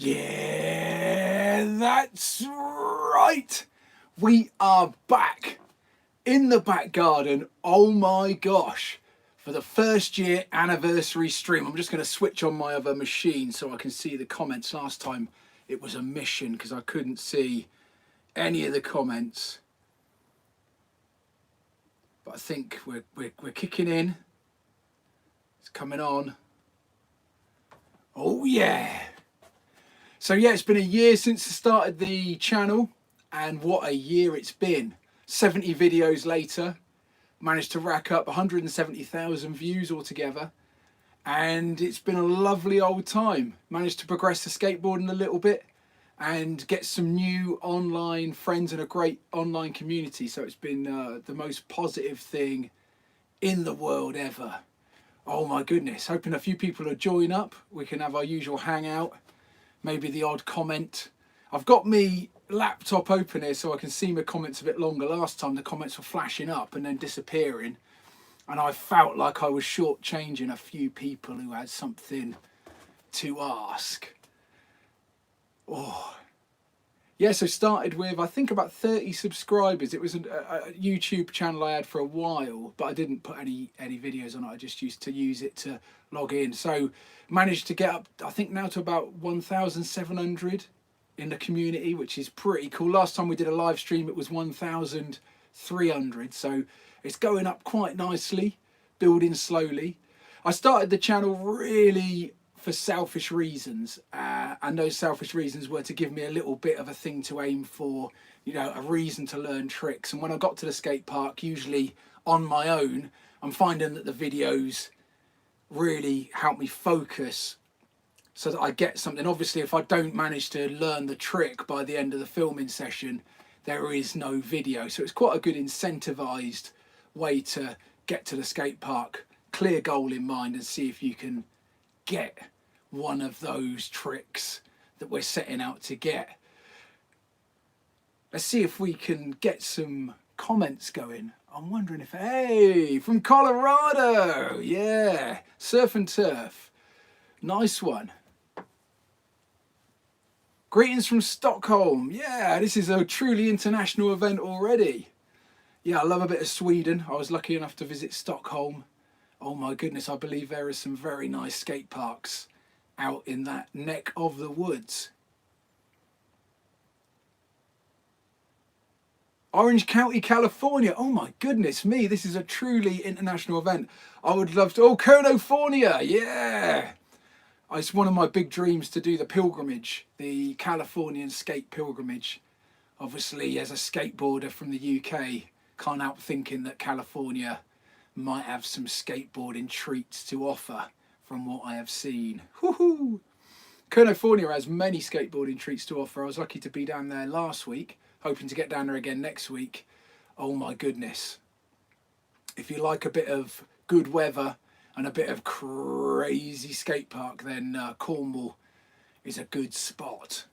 Yeah, that's right. We are back in the back garden. Oh my gosh. For the first year anniversary stream. I'm just going to switch on my other machine so I can see the comments. Last time it was a mission because I couldn't see any of the comments. But I think we're kicking in. It's coming on. Oh yeah. So yeah, it's been a year since I started the channel, and what a year it's been. 70 videos later, managed to rack up 170,000 views altogether, and it's been a lovely old time. Managed to progress the skateboarding a little bit and get some new online friends and a great online community. So it's been the most positive thing in the world ever. Oh my goodness, hoping a few people will join up. We can have our usual hangout. Maybe the odd comment. I've got me laptop open here so I can see my comments a bit longer. Last time the comments were flashing up and then disappearing, and I felt like I was shortchanging a few people who had something to ask. Oh yeah, so started with I think about 30 subscribers. It was a YouTube channel I had for a while, but I didn't put any videos on it. I just used to use it to log in. So managed to get up, I think now to about 1,700 in the community, which is pretty cool. Last time we did a live stream, it was 1,300. So it's going up quite nicely, building slowly. I started the channel really for selfish reasons, and those selfish reasons were to give me a little bit of a thing to aim for, you know, a reason to learn tricks. And when I got to the skate park, usually on my own, I'm finding that the videos really help me focus so that I get something. Obviously, if I don't manage to learn the trick by the end of the filming session, there is no video. So it's quite a good incentivized way to get to the skate park, clear goal in mind, and see if you can get one of those tricks that we're setting out to get. Let's see if we can get some comments going. I'm wondering if, hey, from Colorado, yeah, surf and turf, nice one. Greetings from Stockholm, yeah, this is a truly international event already. Yeah, I love a bit of Sweden. I was lucky enough to visit Stockholm. Oh my goodness, I believe there are some very nice skate parks out in that neck of the woods. Orange County, California. Oh my goodness me, this is a truly international event. I would love to, oh, California, yeah. It's one of my big dreams to do the pilgrimage, the Californian skate pilgrimage. Obviously, as a skateboarder from the UK, can't help thinking that California might have some skateboarding treats to offer from what I have seen. Woohoo! California has many skateboarding treats to offer. I was lucky to be down there last week, hoping to get down there again next week. Oh my goodness. If you like a bit of good weather and a bit of crazy skate park, then Cornwall is a good spot.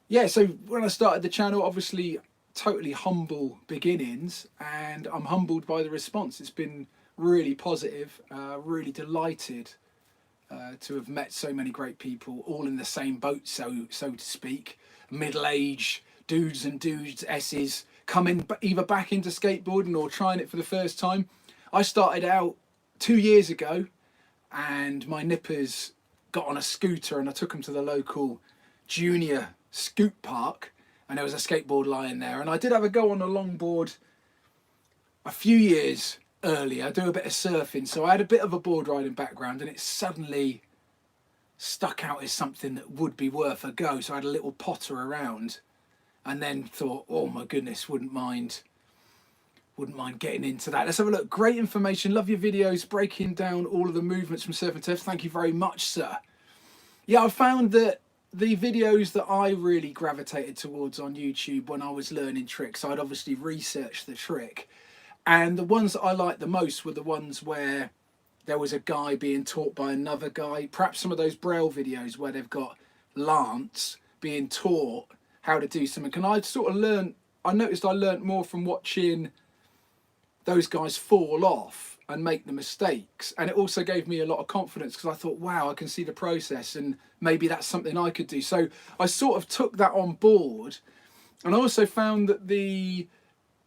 Yeah, so when I started the channel, obviously totally humble beginnings, and I'm humbled by the response. It's been really positive, really delighted to have met so many great people, all in the same boat, so to speak. Middle-aged dudes and S's coming either back into skateboarding or trying it for the first time. I started out 2 years ago, and my nippers got on a scooter, and I took them to the local junior scoot park, and there was a skateboard lying there, and I did have a go on a longboard a few years earlier. I do a bit of surfing, so I had a bit of a board riding background, and it suddenly stuck out as something that would be worth a go. So I had a little potter around, and then thought, oh my goodness, wouldn't mind getting into that. Let's have a look. Great information, love your videos breaking down all of the movements from surf and turf. Thank you very much, sir. Yeah, I found that the videos that I really gravitated towards on YouTube when I was learning tricks, I'd obviously researched the trick, and the ones that I liked the most were the ones where there was a guy being taught by another guy. Perhaps some of those Braille videos where they've got Lance being taught how to do something. And I noticed I learned more from watching those guys fall off and make the mistakes. And it also gave me a lot of confidence because I thought, wow, I can see the process and maybe that's something I could do. So I sort of took that on board. And I also found that the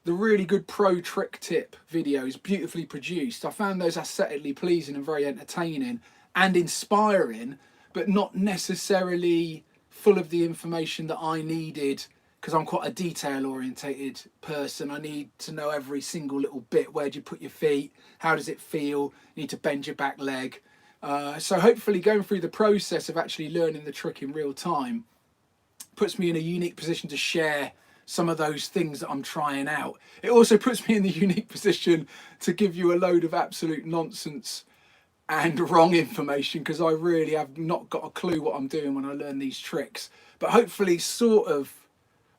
really good pro trick tip videos, beautifully produced, I found those aesthetically pleasing and very entertaining and inspiring, but not necessarily full of the information that I needed, because I'm quite a detail orientated person. I need to know every single little bit. Where do you put your feet? How does it feel? You need to bend your back leg. So hopefully going through the process of actually learning the trick in real time puts me in a unique position to share some of those things that I'm trying out. It also puts me in the unique position to give you a load of absolute nonsense and wrong information, because I really have not got a clue what I'm doing when I learn these tricks, but hopefully sort of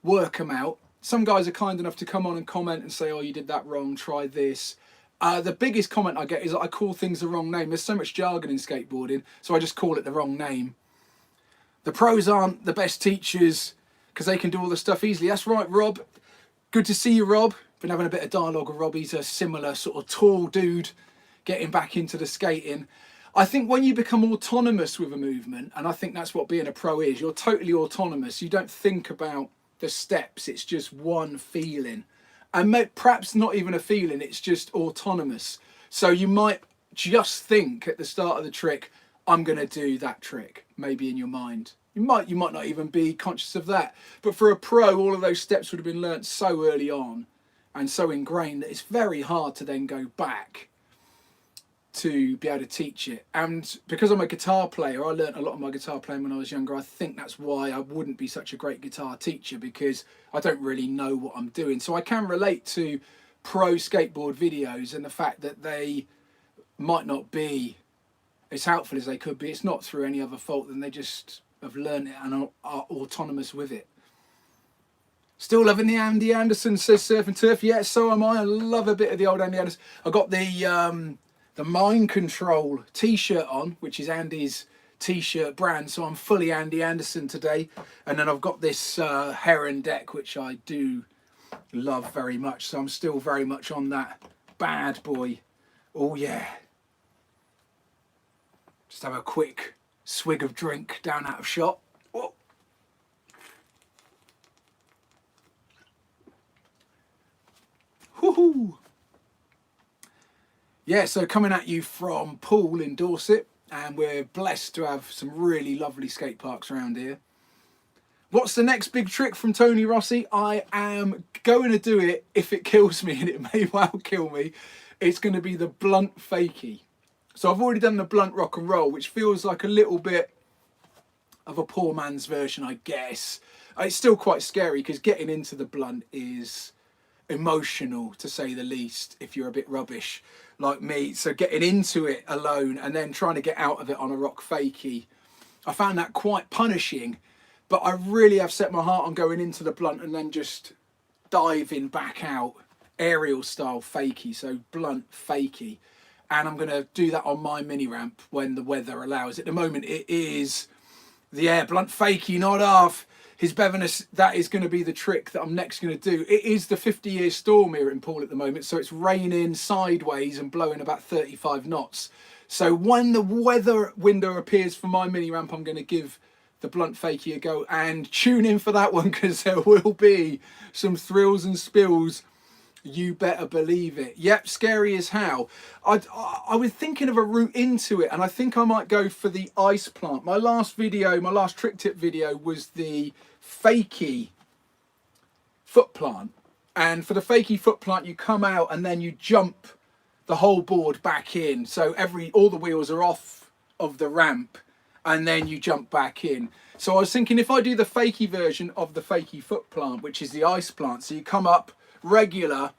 work them out. Some guys are kind enough to come on and comment and say, oh, you did that wrong, try this. The biggest comment I get is that I call things the wrong name. There's so much jargon in skateboarding, so I just call it the wrong name. The pros aren't the best teachers because they can do all the stuff easily. That's right, Rob. Good to see you, Rob. Been having a bit of dialogue with Rob. He's a similar sort of tall dude getting back into the skating. I think when you become autonomous with a movement, and I think that's what being a pro is, you're totally autonomous. You don't think about the steps. It's just one feeling. And perhaps not even a feeling, it's just autonomous. So you might just think at the start of the trick, I'm going to do that trick, maybe in your mind. You might not even be conscious of that. But for a pro, all of those steps would have been learnt so early on and so ingrained that it's very hard to then go back to be able to teach it. And because I'm a guitar player, I learnt a lot of my guitar playing when I was younger. I think that's why I wouldn't be such a great guitar teacher, because I don't really know what I'm doing. So I can relate to pro skateboard videos and the fact that they might not be as helpful as they could be. It's not through any other fault than they just have learned it and are autonomous with it. Still loving the Andy Anderson, says Surf and Turf. Yeah, so am I. I love a bit of the old Andy Anderson. I got the Mind Control t-shirt on, which is Andy's t-shirt brand, so I'm fully Andy Anderson today. And then I've got this Heron deck, which I do love very much, so I'm still very much on that bad boy. Oh yeah. Just have a quick swig of drink down out of shot. Whoa. Woohoo! Yeah, so coming at you from Poole in Dorset, and we're blessed to have some really lovely skate parks around here. What's the next big trick from Tony Rossi? I am going to do it if it kills me, and it may well kill me. It's going to be the blunt fakie. So I've already done the blunt rock and roll, which feels like a little bit of a poor man's version, I guess. It's still quite scary because getting into the blunt is emotional, to say the least, if you're a bit rubbish like me. So getting into it alone and then trying to get out of it on a rock fakie, I found that quite punishing. But I really have set my heart on going into the blunt and then just diving back out, aerial style fakie, so blunt fakie. And I'm going to do that on my mini ramp when the weather allows. At the moment it is the air blunt fakie, not half. His Bevanus, that is going to be the trick that I'm next going to do. It is the 50-year storm here in Poole at the moment, so it's raining sideways and blowing about 35 knots. So when the weather window appears for my mini ramp, I'm going to give the blunt fakie a go, and tune in for that one because there will be some thrills and spills. You better believe it. Yep, scary as hell. I was thinking of a route into it, and I think I might go for the ice plant. My last trick tip video was the fakie foot plant. And for the fakie foot plant, you come out and then you jump the whole board back in. So all the wheels are off of the ramp, and then you jump back in. So I was thinking if I do the fakie version of the fakie foot plant, which is the ice plant, so you come up regular,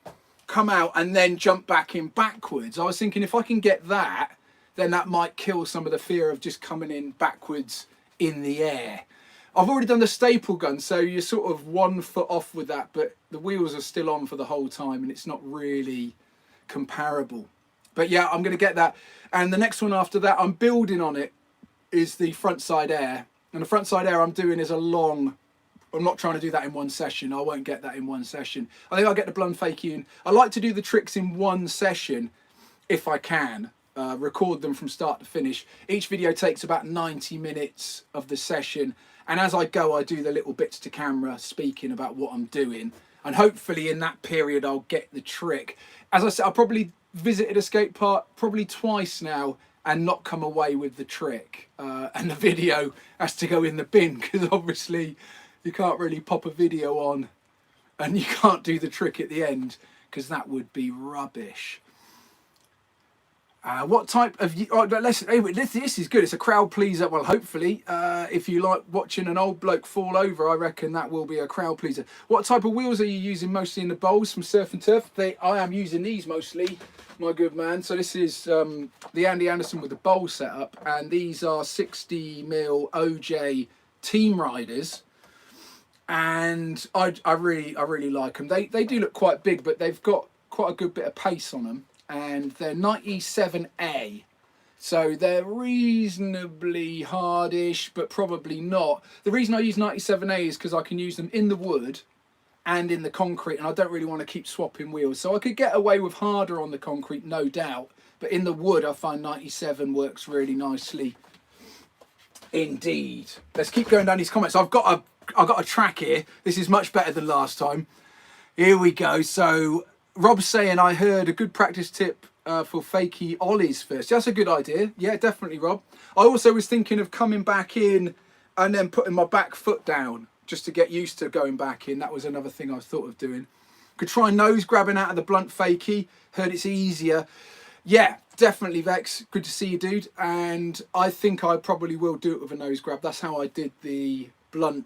come out and then jump back in backwards. I was thinking if I can get that, then that might kill some of the fear of just coming in backwards in the air. I've already done the staple gun, so you're sort of 1 foot off with that, but the wheels are still on for the whole time and it's not really comparable. But yeah, I'm going to get that. And the next one after that, I'm building on it, is the front side air. And the front side air I'm doing is I'm not trying to do that in one session. I won't get that in one session. I think I'll get the blunt fakie in. I like to do the tricks in one session if I can, record them from start to finish. Each video takes about 90 minutes of the session, and as I go I do the little bits to camera speaking about what I'm doing, and hopefully in that period I'll get the trick. As I said, I probably visited a skate park probably twice now and not come away with the trick, and the video has to go in the bin, because obviously you can't really pop a video on and you can't do the trick at the end, because that would be rubbish. What type of... this is good. It's a crowd pleaser. Well, hopefully, if you like watching an old bloke fall over, I reckon that will be a crowd pleaser. What type of wheels are you using mostly in the bowls from Surf and Turf? I am using these mostly, my good man. So this is the Andy Anderson with the bowl setup, and these are 60mm OJ Team Riders. And I really like them. They do look quite big, but they've got quite a good bit of pace on them. And they're 97A, so they're reasonably hardish, but probably not. The reason I use 97A is because I can use them in the wood and in the concrete, and I don't really want to keep swapping wheels. So I could get away with harder on the concrete, no doubt, but in the wood I find 97 works really nicely indeed. Let's keep going down these comments. I've got a track here. This is much better than last time. Here we go. So Rob's saying, I heard a good practice tip for fakie ollies first. That's a good idea. Yeah, definitely, Rob. I also was thinking of coming back in and then putting my back foot down just to get used to going back in. That was another thing I thought of doing. Could try nose grabbing out of the blunt fakie. Heard it's easier. Yeah, definitely, Vex. Good to see you, dude. And I think I probably will do it with a nose grab. That's how I did the blunt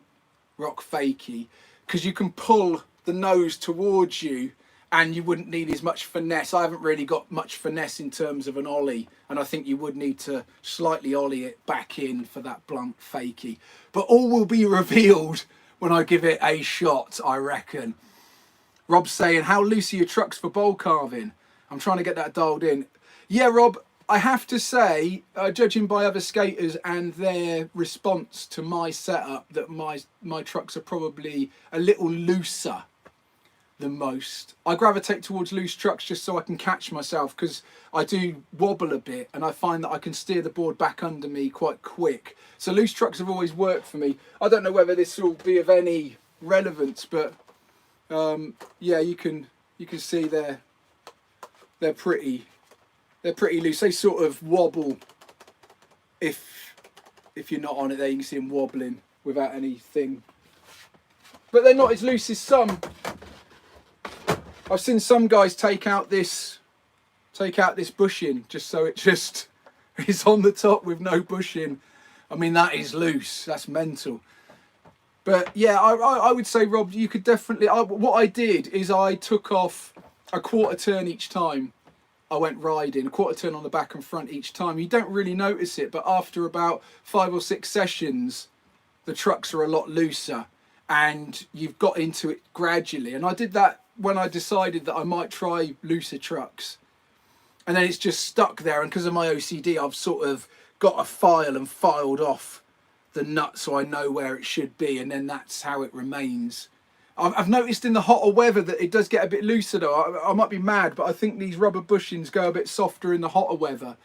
rock fakie, because you can pull the nose towards you and you wouldn't need as much finesse. I haven't really got much finesse in terms of an ollie, and I think you would need to slightly ollie it back in for that blunt fakie. But all will be revealed when I give it a shot, I reckon. Rob's saying, how loose are your trucks for bowl carving? I'm trying to get that dialed in. Yeah, Rob, I have to say, judging by other skaters and their response to my setup, that my trucks are probably a little looser than most. I gravitate towards loose trucks just so I can catch myself, because I do wobble a bit and I find that I can steer the board back under me quite quick. So loose trucks have always worked for me. I don't know whether this will be of any relevance, but yeah, you can see they're pretty loose. They sort of wobble if you're not on it there. You can see them wobbling without anything, but they're not as loose as some. I've seen some guys take out this bushing just so it just is on the top with no bushing. I mean, that is loose. That's mental. But yeah, I would say, Rob, you could definitely... what I did is I took off a quarter turn each time I went riding, a quarter turn on the back and front each time. You don't really notice it, but after about 5 or 6 sessions, the trucks are a lot looser and you've got into it gradually. And I did that when I decided that I might try looser trucks, and then it's just stuck there, and because of my OCD I've sort of got a file and filed off the nut so I know where it should be, and then that's how it remains. I've noticed in the hotter weather that it does get a bit looser though. I might be mad, but I think these rubber bushings go a bit softer in the hotter weather,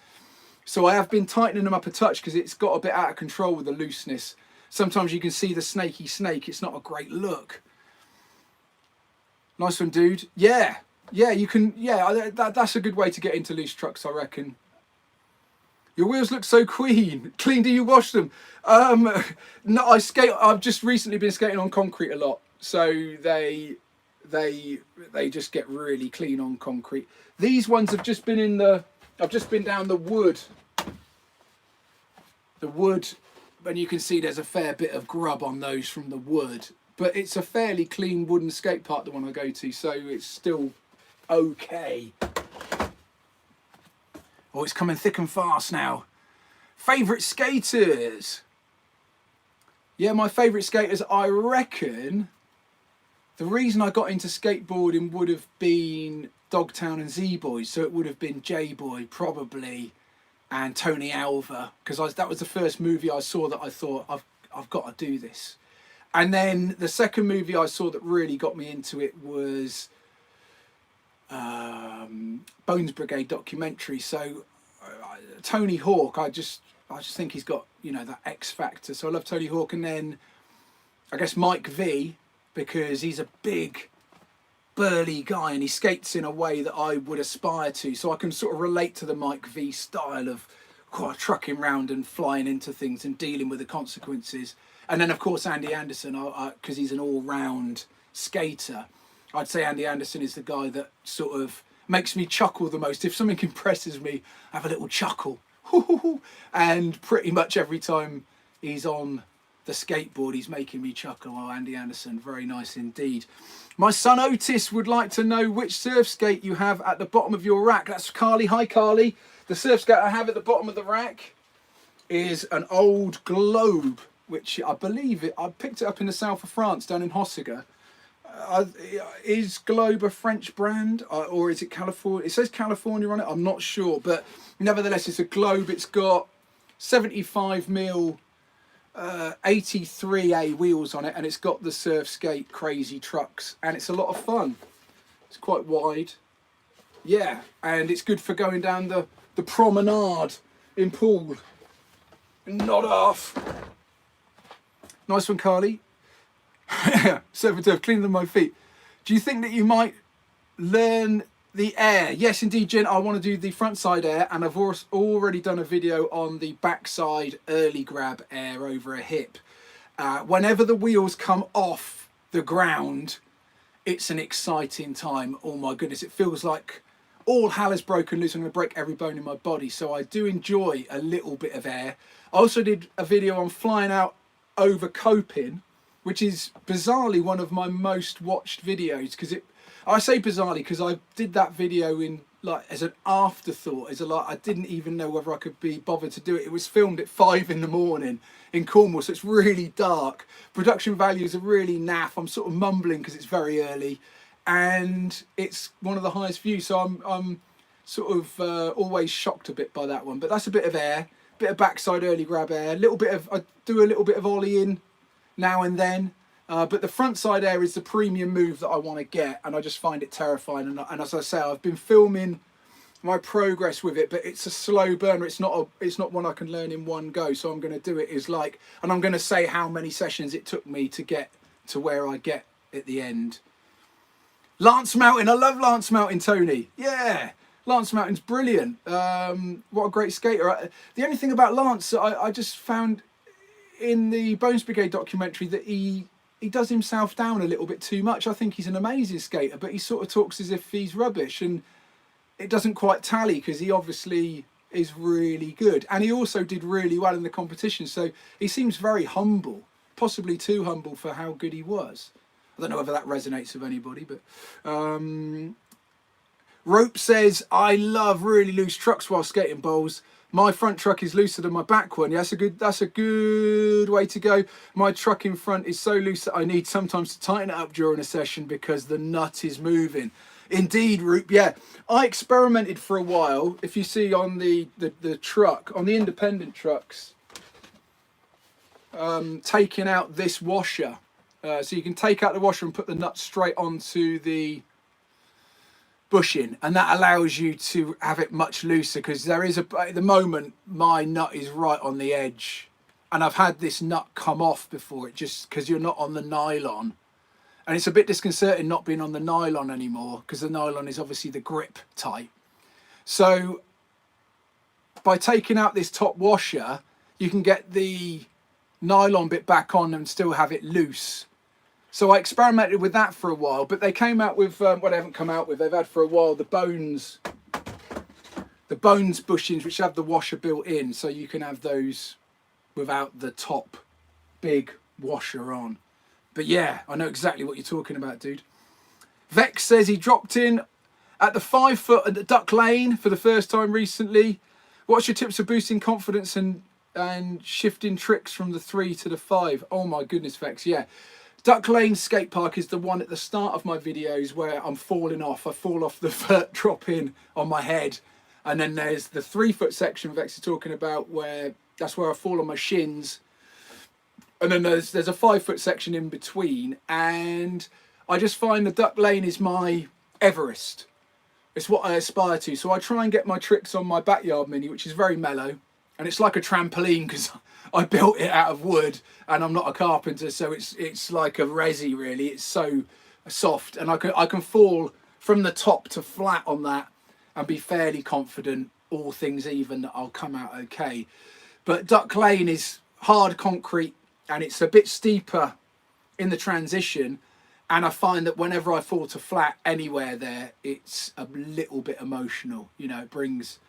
so I have been tightening them up a touch because it's got a bit out of control with the looseness. Sometimes you can see the snaky snake. It's not a great look. Nice one, dude. Yeah, you can. Yeah, that's a good way to get into loose trucks, I reckon. Your wheels look so clean. Clean? Do you wash them? No, I've just recently been skating on concrete a lot, so they just get really clean on concrete. These ones have just been in the. I've just been down the wood. The wood, and you can see there's a fair bit of grub on those from the wood. But it's a fairly clean wooden skate park, the one I go to, so it's still okay. Oh, it's coming thick and fast now. Favourite skaters? Yeah, my favourite skaters, I reckon, the reason I got into skateboarding would have been Dogtown and Z-Boys, so it would have been J-Boy, probably, and Tony Alva, because that was the first movie I saw that I thought, I've got to do this. And then the second movie I saw that really got me into it was Bones Brigade documentary. So Tony Hawk, I just think he's got, you know, that X factor. So I love Tony Hawk, and then I guess Mike V, because he's a big burly guy and he skates in a way that I would aspire to. So I can sort of relate to the Mike V style of trucking round and flying into things and dealing with the consequences. And then of course Andy Anderson, because he's an all-round skater. I'd say Andy Anderson is the guy that sort of makes me chuckle the most. If something impresses me, I have a little chuckle. And pretty much every time he's on the skateboard, he's making me chuckle. Oh, Andy Anderson, very nice indeed. My son Otis would like to know which surf skate you have at the bottom of your rack. That's Carly. Hi, Carly. The surf skate I have at the bottom of the rack is an old Globe, which I believe I picked it up in the south of France, down in Hossega. Is Globe a French brand, or is it California? It says California on it. I'm not sure, but nevertheless, it's a Globe. It's got 75mm 83A wheels on it, and it's got the Surfskate crazy trucks, and it's a lot of fun. It's quite wide, yeah, and it's good for going down the promenade in Poole. Not off. Nice one, Carly. Surf and turf, cleaner than my feet. Do you think that you might learn the air? Yes, indeed, Jen. I want to do the front side air, and I've already done a video on the backside early grab air over a hip. Whenever the wheels come off the ground, it's an exciting time. Oh my goodness, it feels like all hell is broken loose. I'm going to break every bone in my body. So I do enjoy a little bit of air. I also did a video on flying out over coping, which is bizarrely one of my most watched videos, because I say bizarrely because I did that video in like as an afterthought, I didn't even know whether I could be bothered to do it. It was filmed at 5 in the morning in Cornwall, so it's really dark. Production values are really naff. I'm sort of mumbling because it's very early, and it's one of the highest views. So I'm sort of always shocked a bit by that one. But that's a bit of air, bit of backside early grab air, I do a little bit of ollie in now and then, but the front side air is the premium move that I want to get, and I just find it terrifying. And as I say, I've been filming my progress with it, but it's a slow burner. It's not one I can learn in one go. So I'm going to do it and I'm going to say how many sessions it took me to get to where I get at the end. Lance Mountain, I love Lance Mountain, Tony. Yeah, Lance Mountain's brilliant. What a great skater. The only thing about Lance, I just found in the Bones Brigade documentary that he does himself down a little bit too much. I think he's an amazing skater, but he sort of talks as if he's rubbish, and it doesn't quite tally because he obviously is really good, and he also did really well in the competition. So he seems very humble, possibly too humble for how good he was. I don't know whether that resonates with anybody, but Rope says, I love really loose trucks while skating bowls. My front truck is looser than my back one. Yeah, that's a good way to go. My truck in front is so loose that I need sometimes to tighten it up during a session because the nut is moving. Indeed, Roop. Yeah, I experimented for a while. If you see on the truck, on the independent trucks, taking out this washer. So you can take out the washer and put the nut straight onto the bushing, and that allows you to have it much looser, because there is at the moment my nut is right on the edge, and I've had this nut come off before, it just because you're not on the nylon, and it's a bit disconcerting not being on the nylon anymore, because the nylon is obviously the grip type. So by taking out this top washer, you can get the nylon bit back on and still have it loose. So I experimented with that for a while, but they came out with, well, they haven't come out with, they've had for a while the bones bushings, which have the washer built in, so you can have those without the top big washer on. But yeah, I know exactly what you're talking about, dude. Vex says he dropped in at the 5 foot at the duck lane for the first time recently. What's your tips for boosting confidence and shifting tricks from the 3 to the 5? Oh my goodness, Vex, yeah. Duck Lane skate park is the one at the start of my videos where I'm falling off. I fall off the vert drop in on my head. And then there's the 3 foot section Vex is talking about, where that's where I fall on my shins. And then there's a 5 foot section in between. And I just find the Duck Lane is my Everest. It's what I aspire to. So I try and get my tricks on my backyard mini, which is very mellow, and it's like a trampoline because I built it out of wood, and I'm not a carpenter, so it's like a resi really. It's so soft, and I can fall from the top to flat on that and be fairly confident, all things even, that I'll come out okay. But Duck Lane is hard concrete, and it's a bit steeper in the transition, and I find that whenever I fall to flat anywhere there, it's a little bit emotional. You know, it brings,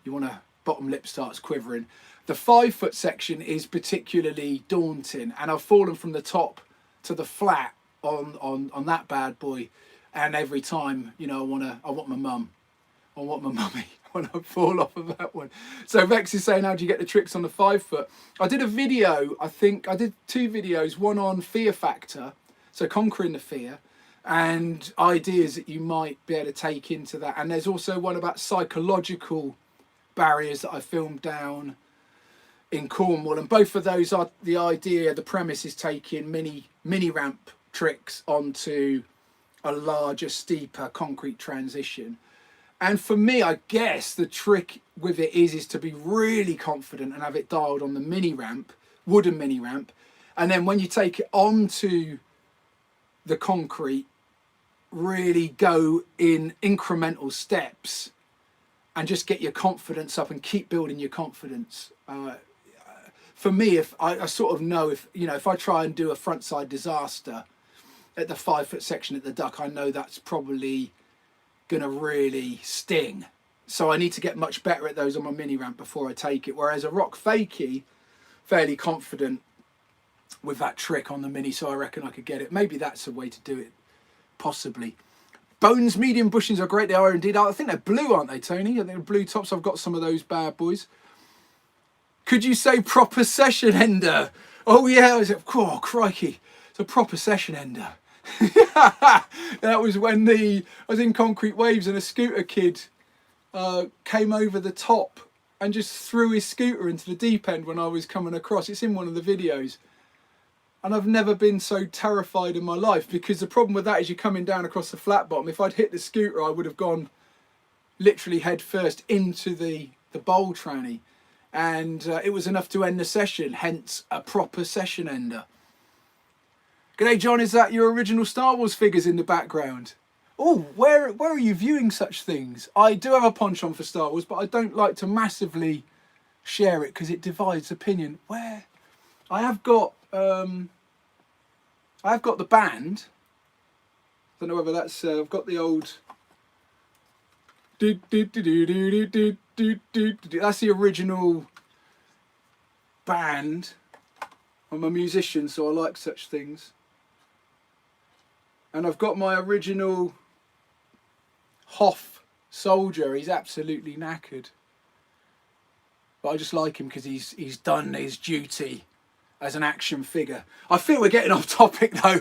you want to, bottom lip starts quivering. The 5 foot section is particularly daunting, and I've fallen from the top to the flat on that bad boy, and every time, you know, I want my mum, I want my mummy when I fall off of that one. So Vex is saying, how do you get the tricks on the 5 foot? I did a video, I think I did 2 videos, one on fear factor, so conquering the fear, and ideas that you might be able to take into that. And there's also one about psychological barriers that I filmed down in Cornwall, and both of those are the idea, the premise is taking mini ramp tricks onto a larger, steeper concrete transition. And for me, I guess the trick with it is to be really confident and have it dialed on the mini ramp, wooden mini ramp, and then when you take it onto the concrete, really go in incremental steps and just get your confidence up and keep building your confidence. For me, if I sort of know, if you know, if I try and do a frontside disaster at the 5 foot section at the Duck, I know that's probably gonna really sting. So I need to get much better at those on my mini ramp before I take it. Whereas a rock fakie, fairly confident with that trick on the mini, so I reckon I could get it. Maybe that's a way to do it, possibly. Bones medium bushings are great. They are indeed. I think they're blue, aren't they, Tony? I think they're blue tops. I've got some of those bad boys. Could you say proper session ender? Oh yeah, I was, oh crikey, it's a proper session ender. That was when I was in Concrete Waves and a scooter kid came over the top and just threw his scooter into the deep end when I was coming across. It's in one of the videos. And I've never been so terrified in my life, because the problem with that is you're coming down across the flat bottom. If I'd hit the scooter, I would have gone literally head first into the bowl tranny. And it was enough to end the session, hence a proper session ender. G'day John, is that your original Star Wars figures in the background? Oh, where are you viewing such things? I do have a penchant for Star Wars, but I don't like to massively share it because it divides opinion. Where? I have got the band. I don't know whether that's I've got the old that's the original band. I'm a musician, so I like such things. And I've got my original Hoff soldier. He's absolutely knackered, but I just like him because he's done his duty as an action figure. I feel we're getting off topic though.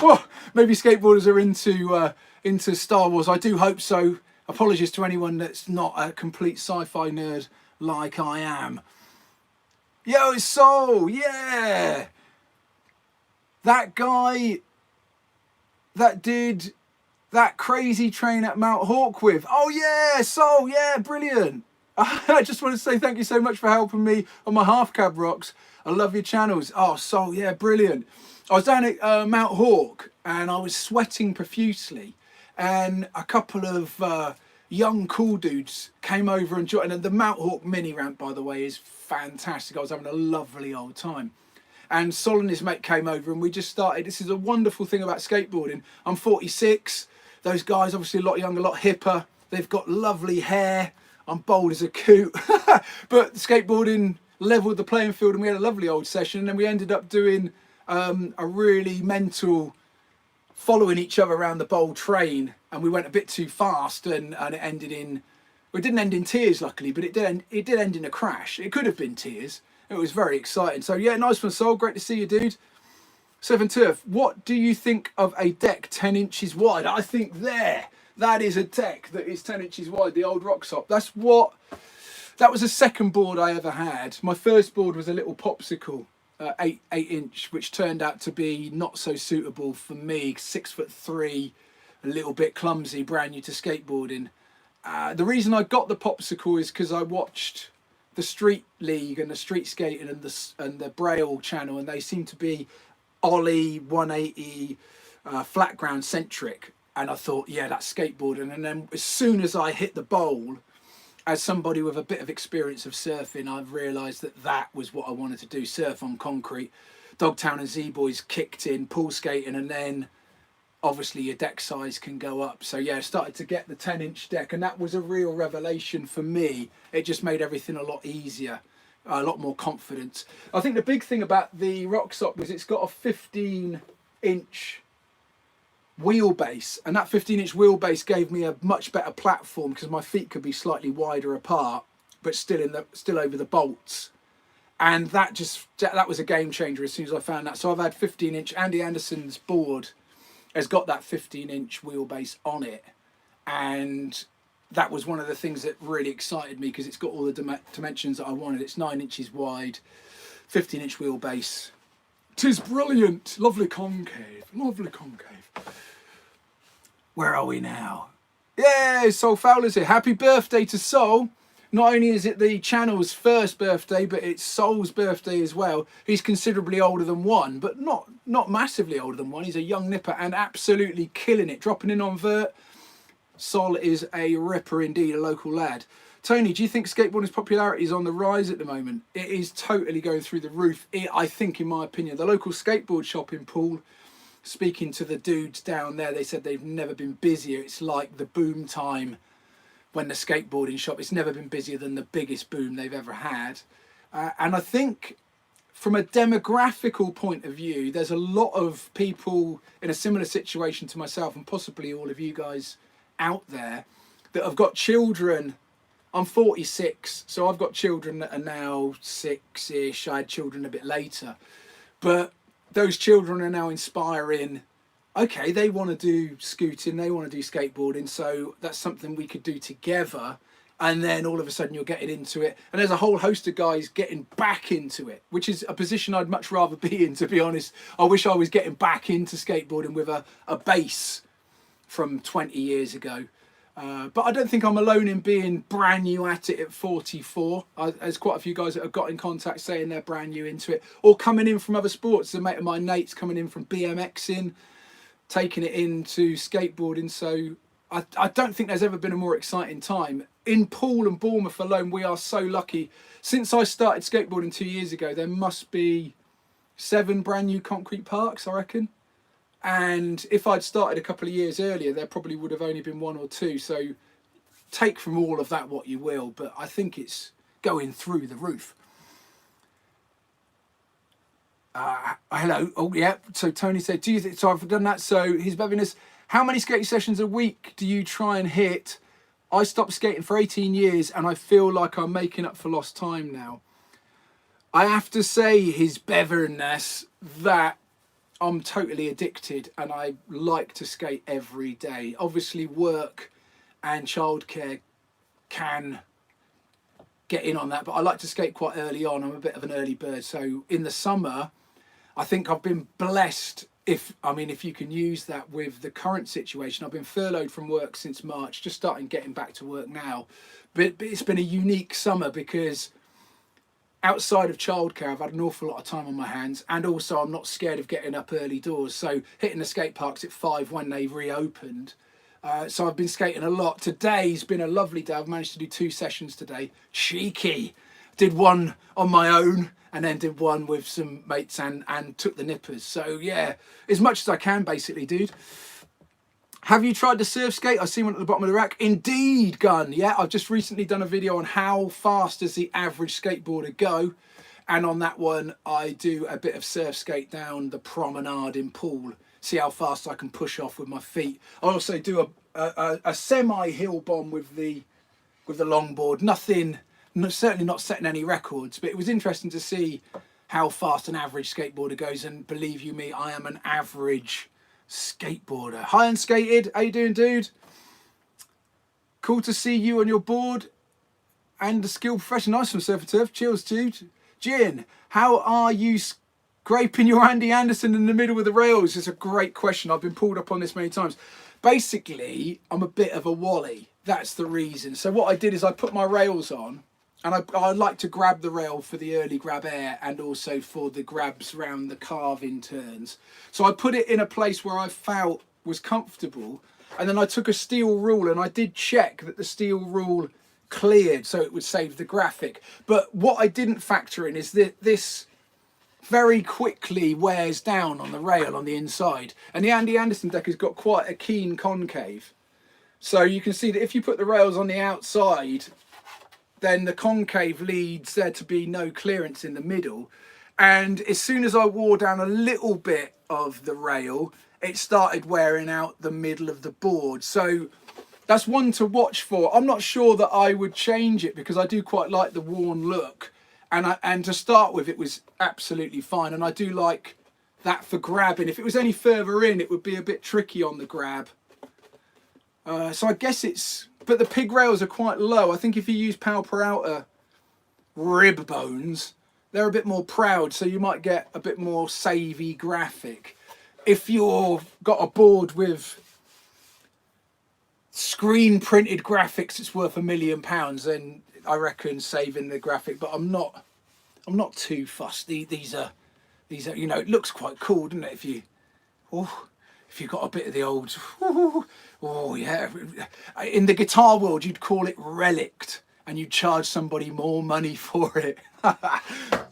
Well, maybe skateboarders are into Star Wars. I do hope so. Apologies to anyone that's not a complete sci-fi nerd like I am. Yo, it's Soul, yeah! That guy that did that crazy train at Mount Hawk with. Oh yeah, Soul, yeah, brilliant. I just want to say thank you so much for helping me on my half cab rocks. I love your channels. Oh, Soul, yeah, brilliant. I was down at Mount Hawk and I was sweating profusely, and a couple of young cool dudes came over and joined. And the Mount Hawk mini ramp, by the way, is fantastic. I was having a lovely old time. And Sol and his mate came over and we just started. This is a wonderful thing about skateboarding. I'm 46. Those guys obviously a lot younger, a lot hipper. They've got lovely hair. I'm bold as a coot. But skateboarding leveled the playing field and we had a lovely old session. And then we ended up doing a really mental following each other around the bowl train, and we went a bit too fast and it ended in, well, it didn't end in tears luckily, but it did end in a crash. It could have been tears. It was very exciting. So yeah, nice one, Sol. Great to see you, dude. Seven Turf, what do you think of a deck 10 inches wide? I think that is a deck that is 10 inches wide, the old Rocksop. That was the second board I ever had. My first board was a little popsicle, 8 inch, which turned out to be not so suitable for me. 6'3", a little bit clumsy, brand new to skateboarding. The reason I got the popsicle is because I watched the Street League and the street skating and the Braille channel, and they seem to be ollie 180 flat ground centric, and I thought, yeah, that's skateboarding. And then as soon as I hit the bowl, as somebody with a bit of experience of surfing, I've realised that that was what I wanted to do: surf on concrete. Dogtown and Z-Boys kicked in, pool skating, and then obviously your deck size can go up. So yeah, I started to get the 10-inch deck, and that was a real revelation for me. It just made everything a lot easier, a lot more confidence. I think the big thing about the Rocksock was it's got a 15-inch wheelbase, and that 15-inch wheelbase gave me a much better platform because my feet could be slightly wider apart, but still over the bolts. And that was a game changer as soon as I found that. So I've had 15-inch. Andy Anderson's board has got that 15-inch wheelbase on it, and that was one of the things that really excited me because it's got all the dimensions that I wanted. It's 9 inches wide, 15-inch wheelbase. 'Tis brilliant. Lovely concave. Lovely concave. Where are we now? Yeah, Sol Fowler's here. Happy birthday to Sol. Not only is it the channel's first birthday, but it's Sol's birthday as well. He's considerably older than One, but not massively older than One. He's a young nipper and absolutely killing it. Dropping in on Vert. Sol is a ripper indeed, a local lad. Tony, do you think skateboarding's popularity is on the rise at the moment? It is totally going through the roof. I think, in my opinion, the local skateboard shop in Poole, speaking to the dudes down there, they said they've never been busier. It's like the boom time when the skateboarding shop, it's never been busier than the biggest boom they've ever had. And I think from a demographical point of view, there's a lot of people in a similar situation to myself, and possibly all of you guys out there, that have got children. I'm 46, so I've got children that are now 6-ish. I had children a bit later. But those children are now inspiring. Okay, they want to do scooting, they want to do skateboarding, so that's something we could do together. And then all of a sudden you're getting into it, and there's a whole host of guys getting back into it, which is a position I'd much rather be in, to be honest. I wish I was getting back into skateboarding with a base from 20 years ago. But I don't think I'm alone in being brand new at it at 44. There's quite a few guys that have got in contact saying they're brand new into it, or coming in from other sports. A mate of mine, Nate's coming in from BMXing, taking it into skateboarding. So I don't think there's ever been a more exciting time. In Poole and Bournemouth alone, we are so lucky. Since I started skateboarding 2 years ago, there must be 7 brand new concrete parks, I reckon. And if I'd started a couple of years earlier, there probably would have only been 1 or 2. So take from all of that what you will, but I think it's going through the roof. Hello. Oh, yeah. So Tony said, do you think, so I've done that. So His Beviness, how many skating sessions a week do you try and hit? I stopped skating for 18 years and I feel like I'm making up for lost time now. I have to say, His Beviness, that I'm totally addicted and I like to skate every day. Obviously work and childcare can get in on that, but I like to skate quite early on. I'm a bit of an early bird. So in the summer, I think I've been blessed, if you can use that with the current situation. I've been furloughed from work since March, just starting getting back to work now. But it's been a unique summer because outside of childcare, I've had an awful lot of time on my hands, and also I'm not scared of getting up early doors. So hitting the skate parks at 5 when they reopened. So I've been skating a lot. Today's been a lovely day. I've managed to do 2 sessions today. Cheeky. Did one on my own and then did one with some mates and took the nippers. So yeah, as much as I can basically, dude. Have you tried the Surfskate? I see one at the bottom of the rack. Indeed, Gun. Yeah, I've just recently done a video on how fast does the average skateboarder go. And on that one, I do a bit of Surfskate down the promenade in Poole. See how fast I can push off with my feet. I also do a semi-hill bomb with the longboard. Nothing, certainly not setting any records, but it was interesting to see how fast an average skateboarder goes. And believe you me, I am an average skateboarder. Hi Unskated, how you doing, dude? Cool to see you on your board and the skill professional. Nice from Surfer Turf. Cheers, dude. Jin, how are you scraping your Andy Anderson in the middle of the rails? It's a great question. I've been pulled up on this many times. Basically, I'm a bit of a wally. that's the reason. So what I did is I put my rails on, and I like to grab the rail for the early grab air and also for the grabs round the carving turns. So I put it in a place where I felt was comfortable, and then I took a steel rule and I did check that the steel rule cleared so it would save the graphic. But what I didn't factor in is that this very quickly wears down on the rail on the inside, and the Andy Anderson deck has got quite a keen concave. So you can see that if you put the rails on the outside, then the concave leads there to be no clearance in the middle. And as soon as I wore down a little bit of the rail, it started wearing out the middle of the board. So that's one to watch for. I'm not sure that I would change it because I do quite like the worn look. And to start with, it was absolutely fine. And I do like that for grabbing. If it was any further in, it would be a bit tricky on the grab. So I guess it's... But the pig rails are quite low. I think if you use Pal per Outer rib bones, they're a bit more proud. So you might get a bit more savvy graphic. If you've got a board with screen printed graphics, it's worth £1 million, then I reckon saving the graphic. But I'm not too fussed. These are, you know, it looks quite cool, doesn't it? If you got a bit of the old, oh yeah. In the guitar world, you'd call it relict, and you'd charge somebody more money for it.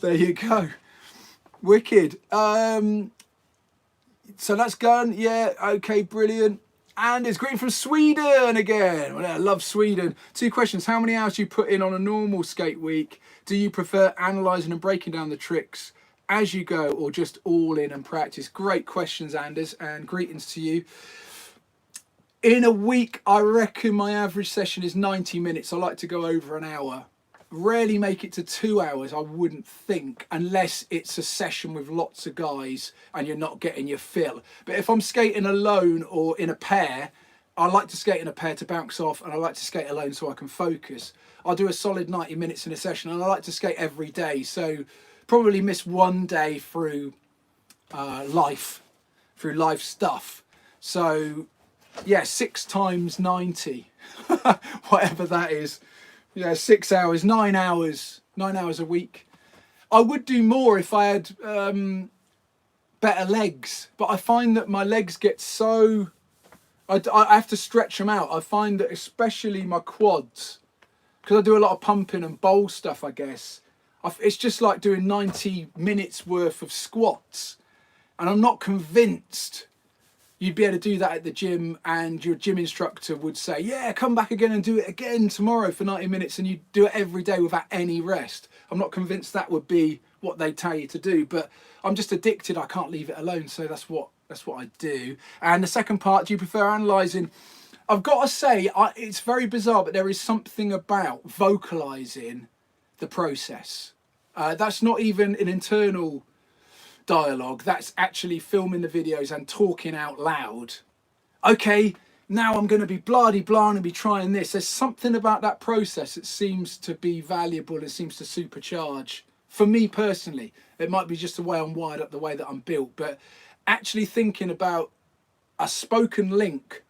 There you go. Wicked. So that's gone. Yeah, okay, brilliant. And it's greeting from Sweden again. Well, I love Sweden. 2 questions. How many hours do you put in on a normal skate week? Do you prefer analysing and breaking down the tricks as you go, or just all in and practice? Great questions, Anders, and greetings to you. In a week, I reckon my average session is 90 minutes. I like to go over an hour. Rarely make it to 2 hours, I wouldn't think, unless it's a session with lots of guys and you're not getting your fill. But if I'm skating alone or in a pair, I like to skate in a pair to bounce off, and I like to skate alone so I can focus. I'll do a solid 90 minutes in a session, and I like to skate every day. So probably miss one day through life stuff. So yeah, 6 times 90, whatever that is. Yeah, 6 hours, 9 hours, 9 hours a week. I would do more if I had better legs, but I find that my legs get so... I have to stretch them out. I find that especially my quads, because I do a lot of pumping and bowl stuff, I guess, it's just like doing 90 minutes worth of squats. And I'm not convinced you'd be able to do that at the gym, and your gym instructor would say, yeah, come back again and do it again tomorrow for 90 minutes, and you do it every day without any rest. I'm not convinced that would be what they tell you to do, but I'm just addicted. I can't leave it alone, so that's what I do. And the second part, do you prefer analysing? I've got to say, it's very bizarre, but there is something about vocalizing the process. That's not even an internal dialogue, that's actually filming the videos and talking out loud. Okay, now I'm going to be blah-de-blah and be trying this. There's something about that process that seems to be valuable and seems to supercharge. For me personally, it might be just the way I'm wired up, the way that I'm built, but actually thinking about a spoken link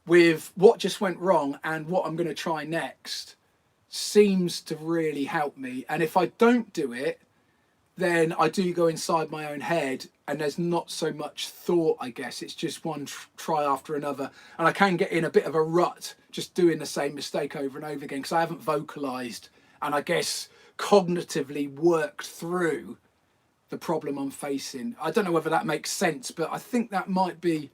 with what just went wrong and what I'm going to try next seems to really help me. And if I don't do it, then I do go inside my own head, and there's not so much thought, I guess. It's just one try after another, and I can get in a bit of a rut just doing the same mistake over and over again because I haven't vocalized and I guess cognitively worked through the problem I'm facing. I don't know whether that makes sense, but I think that might be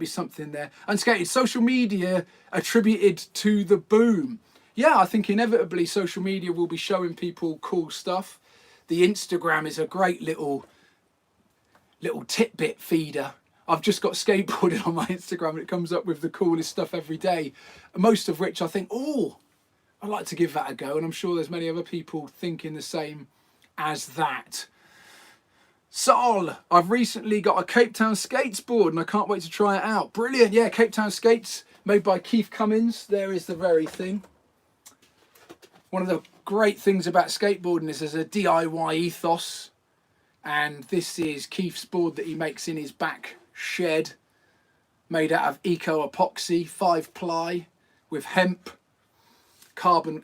something there. Unskated, social media attributed to the boom. Yeah, I think inevitably social media will be showing people cool stuff. The Instagram is a great little tidbit feeder. I've just got skateboarding on my Instagram, and it comes up with the coolest stuff every day, most of which I think, oh, I'd like to give that a go, and I'm sure there's many other people thinking the same as that. Sol, I've recently got a Cape Town Skates board and I can't wait to try it out. Brilliant, yeah, Cape Town Skates, made by Keith Cummins. There is the very thing. One of the great things about skateboarding is there's a DIY ethos, and this is Keith's board that he makes in his back shed, made out of eco epoxy 5-ply with carbon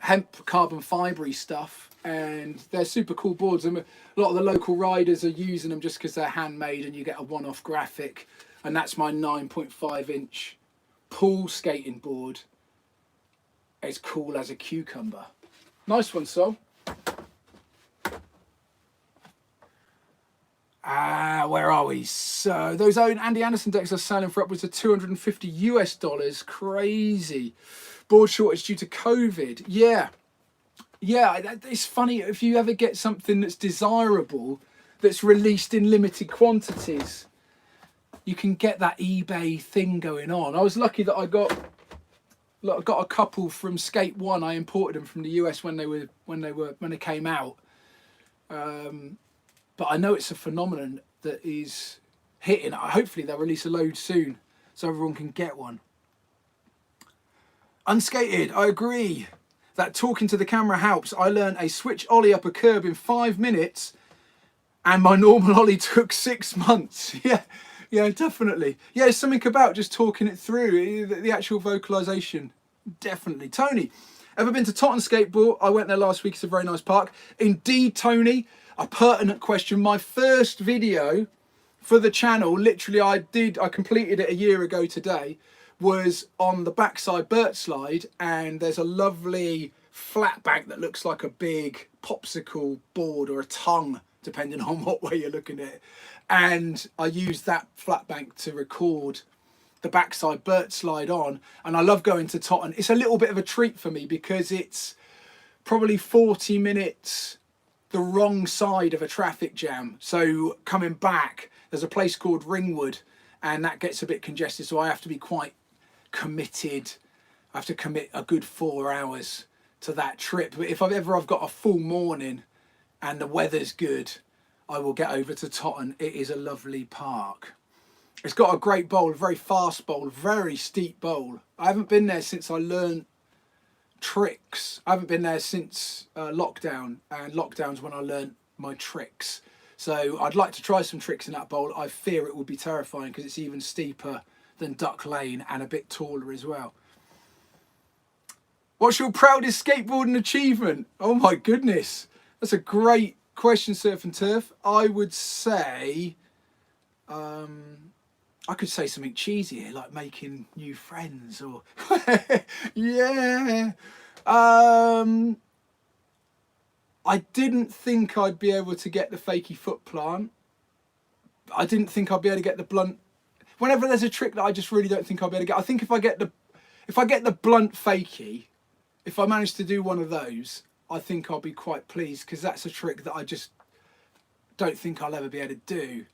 fibre stuff, and they're super cool boards. And a lot of the local riders are using them just because they're handmade and you get a one-off graphic. And that's my 9.5 inch pool skating board. It's cool as a cucumber. Nice one, Sol. Where are we? So those own Andy Anderson decks are selling for upwards of $250 US. Crazy. Board shortage due to COVID. Yeah, it's funny, if you ever get something that's desirable that's released in limited quantities, you can get that eBay thing going on. I was lucky that I got a couple from Skate One. I imported them from the US when they came out. But I know it's a phenomenon that is hitting. Hopefully they'll release a load soon so everyone can get one. Unskated, I agree that talking to the camera helps. I learned a switch ollie up a curb in 5 minutes and my normal ollie took 6 months. Yeah, definitely. Yeah, there's something about just talking it through, the actual vocalization. Definitely. Tony, ever been to Totten Skateboard? I went there last week. It's a very nice park. Indeed, Tony, a pertinent question. My first video for the channel, literally I completed it a year ago today, was on the backside Vert slide, and there's a lovely flat bank that looks like a big popsicle board or a tongue, depending on what way you're looking at it. And I used that flat bank to record the backside Vert slide on, and I love going to Totten. It's a little bit of a treat for me because it's probably 40 minutes the wrong side of a traffic jam. So coming back, there's a place called Ringwood, and that gets a bit congested, so I have to be quite committed. I have to commit a good 4 hours to that trip. But if I've got a full morning and the weather's good, I will get over to Totten. It is a lovely park. It's got a great bowl, a very fast bowl, very steep bowl. I haven't been there since I learned tricks. I haven't been there since lockdown, and lockdown's when I learned my tricks. So I'd like to try some tricks in that bowl. I fear it will be terrifying because it's even steeper than Duck Lane and a bit taller as well. What's your proudest skateboarding achievement? Oh my goodness, that's a great question, Surf and Turf. I would say, I could say something cheesy here, like making new friends, or yeah. I didn't think I'd be able to get the fakie foot plant. I didn't think I'd be able to get the blunt. Whenever there's a trick that I just really don't think I'll be able to get, I think if I get the blunt fakie, if I manage to do one of those, I think I'll be quite pleased, because that's a trick that I just don't think I'll ever be able to do.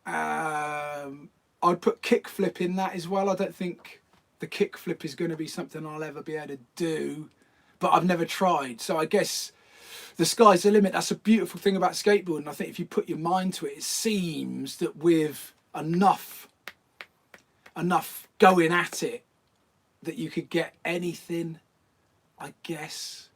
I'd put kickflip in that as well. I don't think the kickflip is going to be something I'll ever be able to do, but I've never tried. So I guess the sky's the limit. That's a beautiful thing about skateboarding. I think if you put your mind to it, it seems that with enough going at it, that you could get anything, I guess.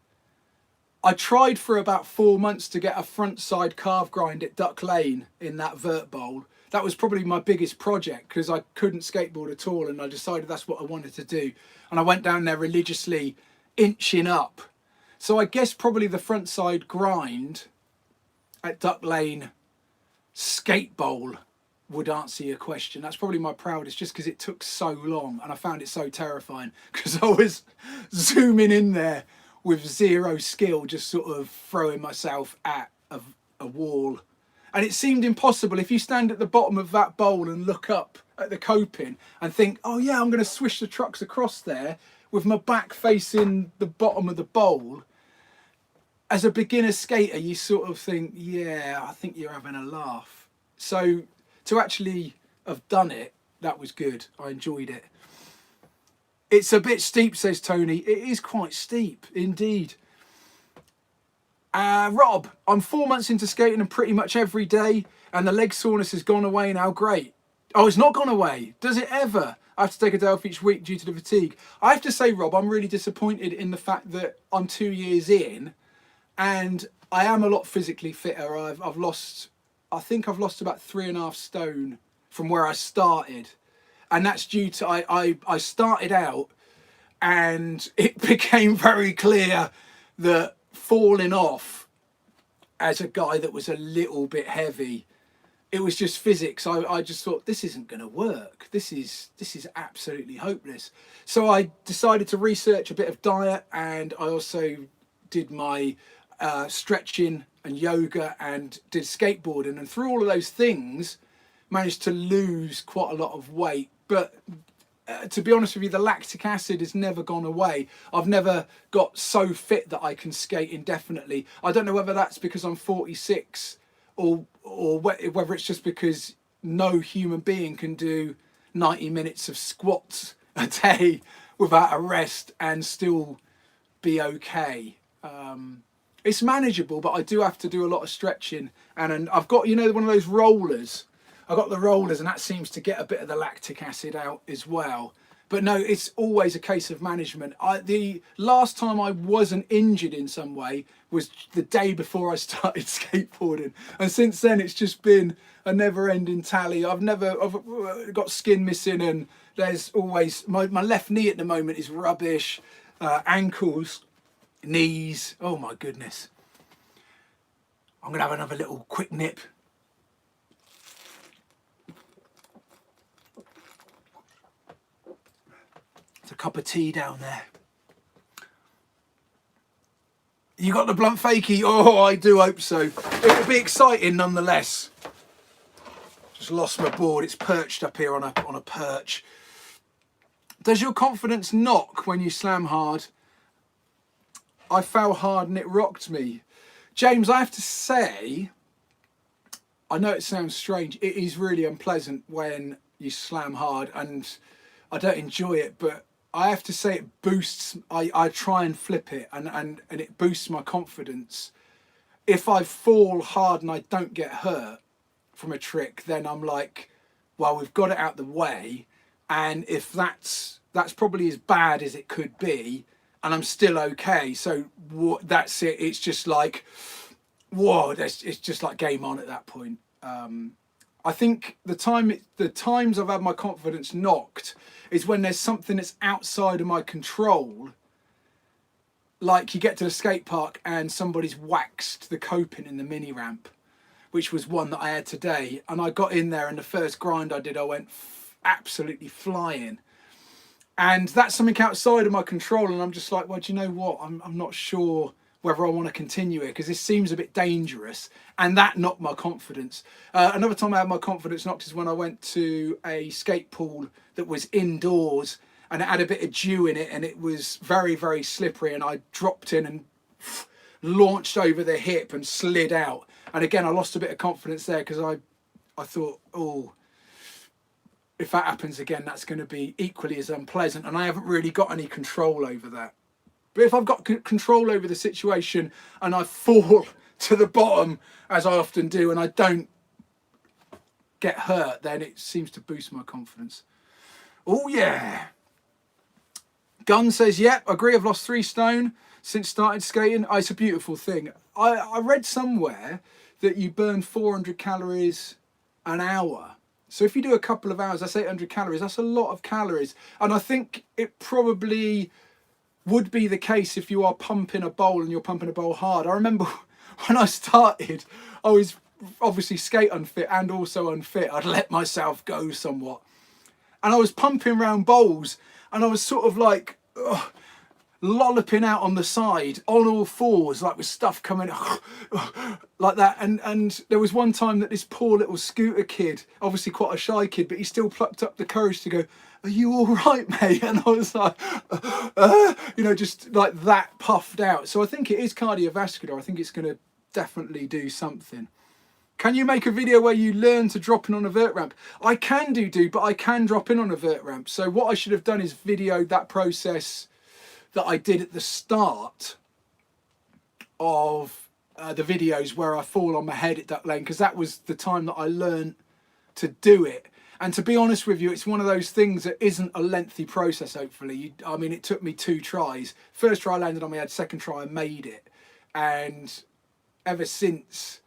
I tried for about 4 months to get a front side calf grind at Duck Lane in that Vert bowl. That was probably my biggest project because I couldn't skateboard at all, and I decided that's what I wanted to do. And I went down there religiously, inching up. So I guess probably the front side grind at Duck Lane skate bowl would answer your question. That's probably my proudest, just because it took so long and I found it so terrifying because I was zooming in there with zero skill, just sort of throwing myself at a wall. And it seemed impossible. If you stand at the bottom of that bowl and look up at the coping and think, oh yeah, I'm going to swish the trucks across there with my back facing the bottom of the bowl, as a beginner skater, you sort of think, yeah, I think you're having a laugh. So to actually have done it, that was good. I enjoyed it. It's a bit steep, says Tony. It is quite steep, indeed. Rob, I'm 4 months into skating and pretty much every day, and the leg soreness has gone away now. Great. Oh, it's not gone away. Does it ever? I have to take a day off each week due to the fatigue. I have to say, Rob, I'm really disappointed in the fact that I'm 2 years in and I am a lot physically fitter. I think I've lost about 3.5 stone from where I started. And that's due to, I started out and it became very clear that falling off as a guy that was a little bit heavy, it was just physics. I just thought, this isn't going to work. This is absolutely hopeless. So I decided to research a bit of diet, and I also did my stretching and yoga and did skateboarding, and through all of those things managed to lose quite a lot of weight. But to be honest with you, the lactic acid has never gone away. I've never got so fit that I can skate indefinitely. I don't know whether that's because I'm 46 or whether it's just because no human being can do 90 minutes of squats a day without a rest and still be okay. It's manageable, but I do have to do a lot of stretching, and I've got, you know, one of those rollers. I've got the rollers, and that seems to get a bit of the lactic acid out as well. But no, it's always a case of management. The last time I wasn't injured in some way was the day before I started skateboarding, and since then it's just been a never-ending tally. I've got skin missing, and there's always my left knee at the moment is rubbish, ankles, knees. Oh my goodness! I'm gonna have another little quick nip. It's a cup of tea down there. You got the blunt fakie? Oh, I do hope so. It will be exciting nonetheless. Just lost my board. It's perched up here on a perch. Does your confidence knock when you slam hard? I fell hard and it rocked me. James, I have to say, I know it sounds strange. It is really unpleasant when you slam hard, and I don't enjoy it, but I have to say it boosts. I try and flip it, and it boosts my confidence. If I fall hard and I don't get hurt from a trick, then I'm like, well, we've got it out the way, and if that's probably as bad as it could be, and I'm still okay. So that's it. It's just like, whoa, it's just like game on at that point. I think the times I've had my confidence knocked is when there's something that's outside of my control. Like you get to the skate park and somebody's waxed the coping in the mini ramp, which was one that I had today. And I got in there, and the first grind I did, I went absolutely flying. And that's something outside of my control, and I'm just like, well, do you know what? I'm not sure whether I want to continue it, because this seems a bit dangerous, and that knocked my confidence. Another time I had my confidence knocked is when I went to a skate pool that was indoors, and it had a bit of dew in it, and it was very, very slippery, and I dropped in and launched over the hip and slid out. And again, I lost a bit of confidence there, because I thought, oh, if that happens again, that's going to be equally as unpleasant, and I haven't really got any control over that. But if I've got control over the situation and I fall to the bottom, as I often do, and I don't get hurt, then it seems to boost my confidence. Oh yeah. Gunn says, yep, agree, I've lost 3 stone since started skating. Oh, it's a beautiful thing. I read somewhere that you burn 400 calories an hour. So if you do a couple of hours, that's 800 calories. That's a lot of calories. And I think it probably would be the case if you are pumping a bowl and you're pumping a bowl hard. I remember when I started, I was obviously skate unfit and also unfit. I'd let myself go somewhat. And I was pumping around bowls, and I was sort of like lolloping out on the side on all fours, like with stuff coming like that. And there was one time that this poor little scooter kid, obviously quite a shy kid, but he still plucked up the courage to go, are you all right, mate? And I was like, you know, just like that puffed out. So I think it is cardiovascular. I think it's going to definitely do something. Can you make a video where you learn to drop in on a vert ramp? I can do, but I can drop in on a vert ramp. So what I should have done is videoed that process that I did at the start of the videos where I fall on my head at Duck Lane, because that was the time that I learned to do it. And to be honest with you, it's one of those things that isn't a lengthy process, hopefully. I mean, it took me 2 tries. First try I landed on my head, second try I made it. And ever since,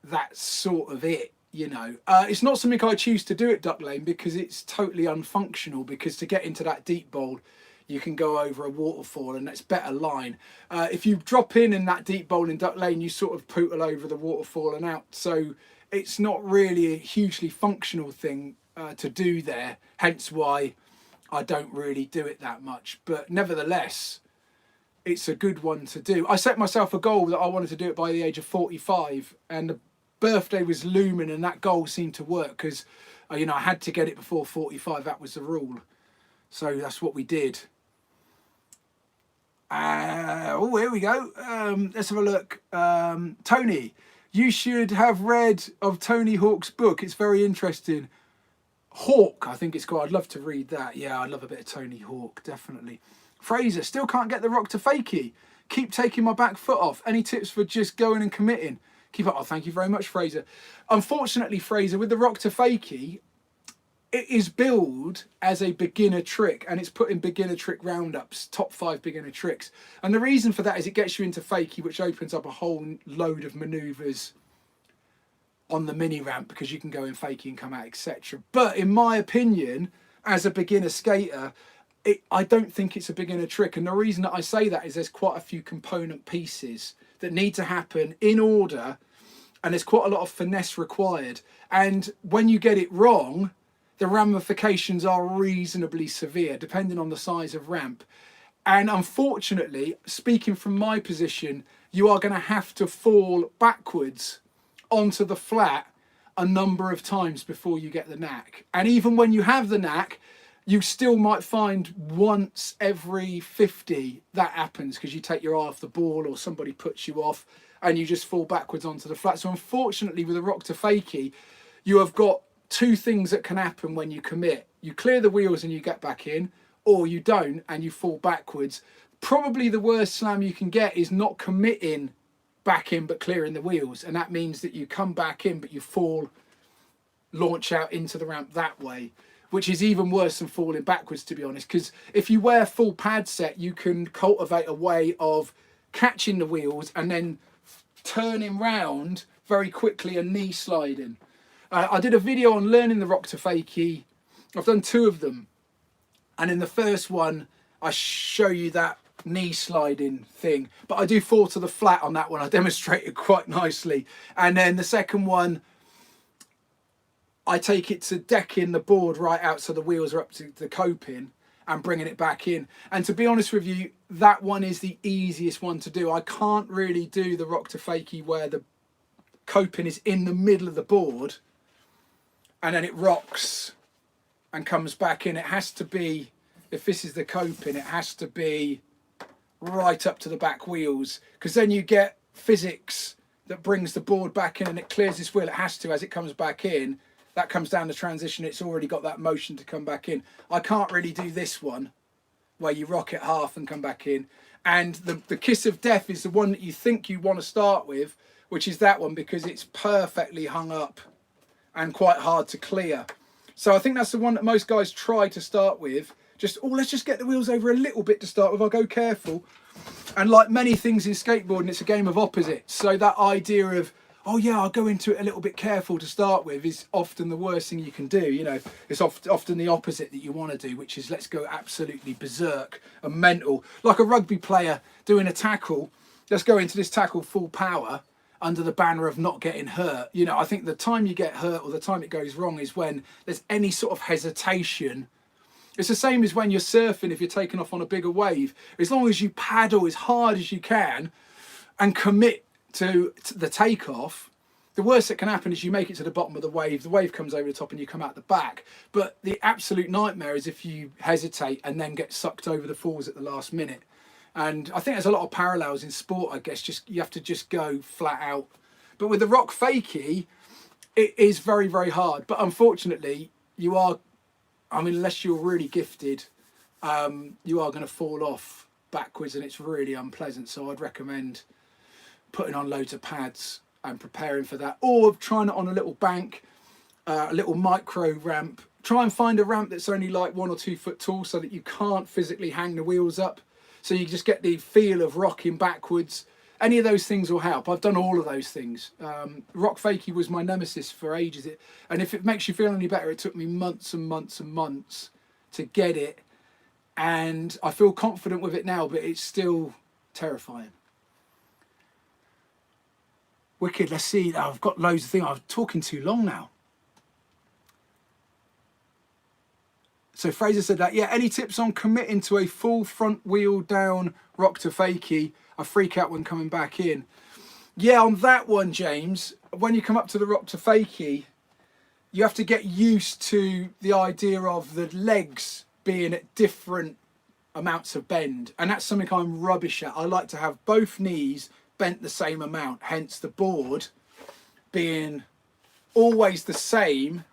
that's sort of it, you know. It's not something I choose to do at Duck Lane, because it's totally unfunctional, because to get into that deep bowl, you can go over a waterfall, and that's better line. If you drop in that deep bowling duck lane, you sort of pootle over the waterfall and out. So it's not really a hugely functional thing to do there, hence why I don't really do it that much. But nevertheless, it's a good one to do. I set myself a goal that I wanted to do it by the age of 45, and the birthday was looming, and that goal seemed to work because you know, I had to get it before 45. That was the rule. So that's what we did. Oh, here we go. Let's have a look. Tony, you should have read of Tony Hawk's book. It's very interesting. Hawk, I think it's called. I'd love to read that. Yeah, I'd love a bit of Tony Hawk, definitely. Fraser, still can't get the rock to fakie. Keep taking my back foot off. Any tips for just going and committing? Keep up. Oh, thank you very much, Fraser. Unfortunately, Fraser, with the rock to fakie, it is billed as a beginner trick, and it's put in beginner trick roundups, top 5 beginner tricks. And the reason for that is it gets you into fakie, which opens up a whole load of maneuvers on the mini ramp, because you can go in fakie and come out, etc. But in my opinion, as a beginner skater, I don't think it's a beginner trick. And the reason that I say that is there's quite a few component pieces that need to happen in order, and there's quite a lot of finesse required. And when you get it wrong, the ramifications are reasonably severe, depending on the size of ramp. And unfortunately, speaking from my position, you are going to have to fall backwards onto the flat a number of times before you get the knack. And even when you have the knack, you still might find once every 50 that happens, because you take your eye off the ball or somebody puts you off and you just fall backwards onto the flat. So unfortunately, with a rock to fakie, you have got 2 things that can happen when you commit. You clear the wheels and you get back in, or you don't and you fall backwards. Probably the worst slam you can get is not committing back in but clearing the wheels, and that means that you come back in but you fall, launch out into the ramp that way, which is even worse than falling backwards, to be honest. Because if you wear full pad set, you can cultivate a way of catching the wheels and then turning round very quickly and knee sliding. I did a video on learning the rock to fakie. I've done 2 of them, and in the first one I show you that knee sliding thing, but I do fall to the flat on that one. I demonstrate it quite nicely. And then the second one, I take it to decking the board right out so the wheels are up to the coping and bringing it back in. And to be honest with you, that one is the easiest one to do. I can't really do the rock to fakie where the coping is in the middle of the board and then it rocks and comes back in. It has to be, if this is the coping, it has to be right up to the back wheels, because then you get physics that brings the board back in and it clears this wheel. It has to, as it comes back in, that comes down the transition, it's already got that motion to come back in. I can't really do this one where you rock it half and come back in. And the kiss of death is the one that you think you want to start with, which is that one, because it's perfectly hung up and quite hard to clear. So I think that's the one that most guys try to start with. Just, oh, let's just get the wheels over a little bit to start with. I'll go careful. And like many things in skateboarding, it's a game of opposites. So that idea of, oh yeah, I'll go into it a little bit careful to start with, is often the worst thing you can do. You know, it's often the opposite that you want to do, which is let's go absolutely berserk and mental. Like a rugby player doing a tackle, let's go into this tackle full power under the banner of not getting hurt. You know, I think the time you get hurt or the time it goes wrong is when there's any sort of hesitation. It's the same as when you're surfing, if you're taking off on a bigger wave. As long as you paddle as hard as you can and commit to the takeoff, the worst that can happen is you make it to the bottom of the wave comes over the top and you come out the back. But the absolute nightmare is if you hesitate and then get sucked over the falls at the last minute. And I think there's a lot of parallels in sport, I guess. Just you have to just go flat out. But with the rock fakie, it is very, very hard. But unfortunately, you are, I mean, unless you're really gifted, you are going to fall off backwards and it's really unpleasant. So I'd recommend putting on loads of pads and preparing for that, or trying it on a little bank, a little micro ramp. Try and find a ramp that's only like 1 or 2 foot tall so that you can't physically hang the wheels up. So you just get the feel of rocking backwards. Any of those things will help. I've done all of those things. Rock fakie was my nemesis for ages. And if it makes you feel any better, it took me months and months and months to get it and I feel confident with it now, but it's still terrifying. Wicked. Let's see. Oh, I've got loads of things. I'm talking too long now. So Fraser said that, yeah, any tips on committing to a full front wheel down rock to fakie? I freak out when coming back in. Yeah, on that one, James, when you come up to the rock to fakie, you have to get used to the idea of the legs being at different amounts of bend. And that's something I'm rubbish at. I like to have both knees bent the same amount, hence the board being always the same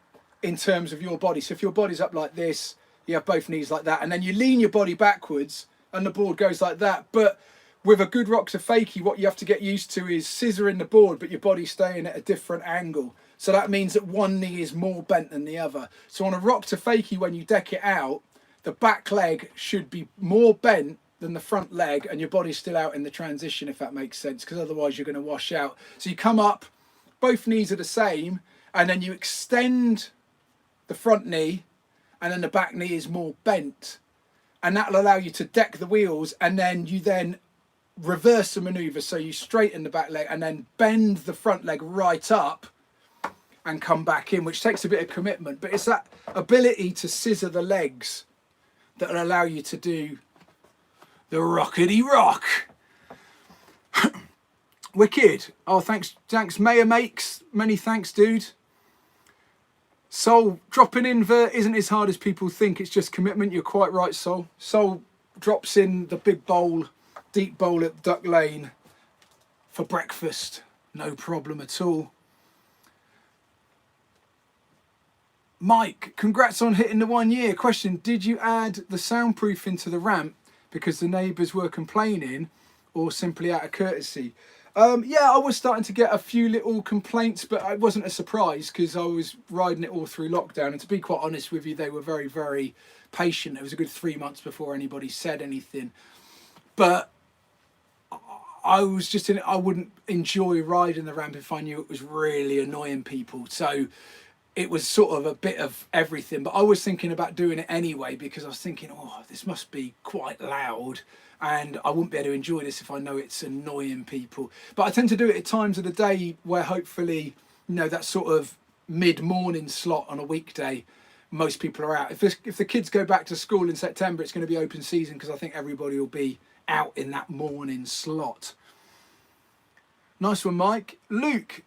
in terms of your body. So if your body's up like this, you have both knees like that, and then you lean your body backwards and the board goes like that. But with a good rock to fakie, what you have to get used to is scissoring the board, but your body's staying at a different angle. So that means that one knee is more bent than the other. So on a rock to fakie, when you deck it out, the back leg should be more bent than the front leg, and your body's still out in the transition, if that makes sense, because otherwise you're going to wash out. So you come up, both knees are the same, and then you extend the front knee, and then the back knee is more bent, and that'll allow you to deck the wheels, and then you then reverse the maneuver, so you straighten the back leg and then bend the front leg right up and come back in, which takes a bit of commitment, but it's that ability to scissor the legs that will allow you to do the rockety rock. Wicked. Oh, thanks Mayor Makes, many thanks, dude. Soul, dropping in Vert isn't as hard as people think. It's just commitment. You're quite right, Soul. Soul drops in the big bowl, deep bowl at Duck Lane for breakfast. No problem at all. Mike, congrats on hitting the 1 year. Question, did you add the soundproof into the ramp because the neighbours were complaining, or simply out of courtesy? Yeah, I was starting to get a few little complaints, but it wasn't a surprise because I was riding it all through lockdown. And to be quite honest with you, they were very, very patient. It was a good 3 months before anybody said anything. But I was just in it. I wouldn't enjoy riding the ramp if I knew it was really annoying people. So it was sort of a bit of everything. But I was thinking about doing it anyway because I was thinking, oh, this must be quite loud, and I wouldn't be able to enjoy this if I know it's annoying people. But I tend to do it at times of the day where hopefully, you know, that sort of mid-morning slot on a weekday, most people are out. If the kids go back to school in September, it's going to be open season because I think everybody will be out in that morning slot. Nice one, Mike. Luke,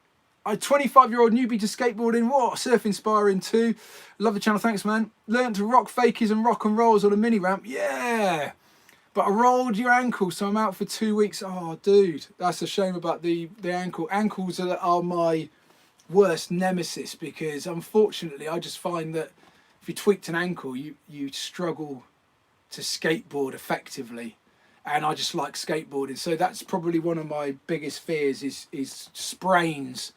a 25-year-old newbie to skateboarding. What? Surf inspiring too. Love the channel. Thanks, man. Learned to rock fakies and rock and rolls on a mini ramp. Yeah. But I rolled your ankle, so I'm out for 2 weeks. Oh, dude, that's a shame about the ankle. Ankles are my worst nemesis because, unfortunately, I just find that if you tweaked an ankle, you struggle to skateboard effectively. And I just like skateboarding. So that's probably one of my biggest fears is sprains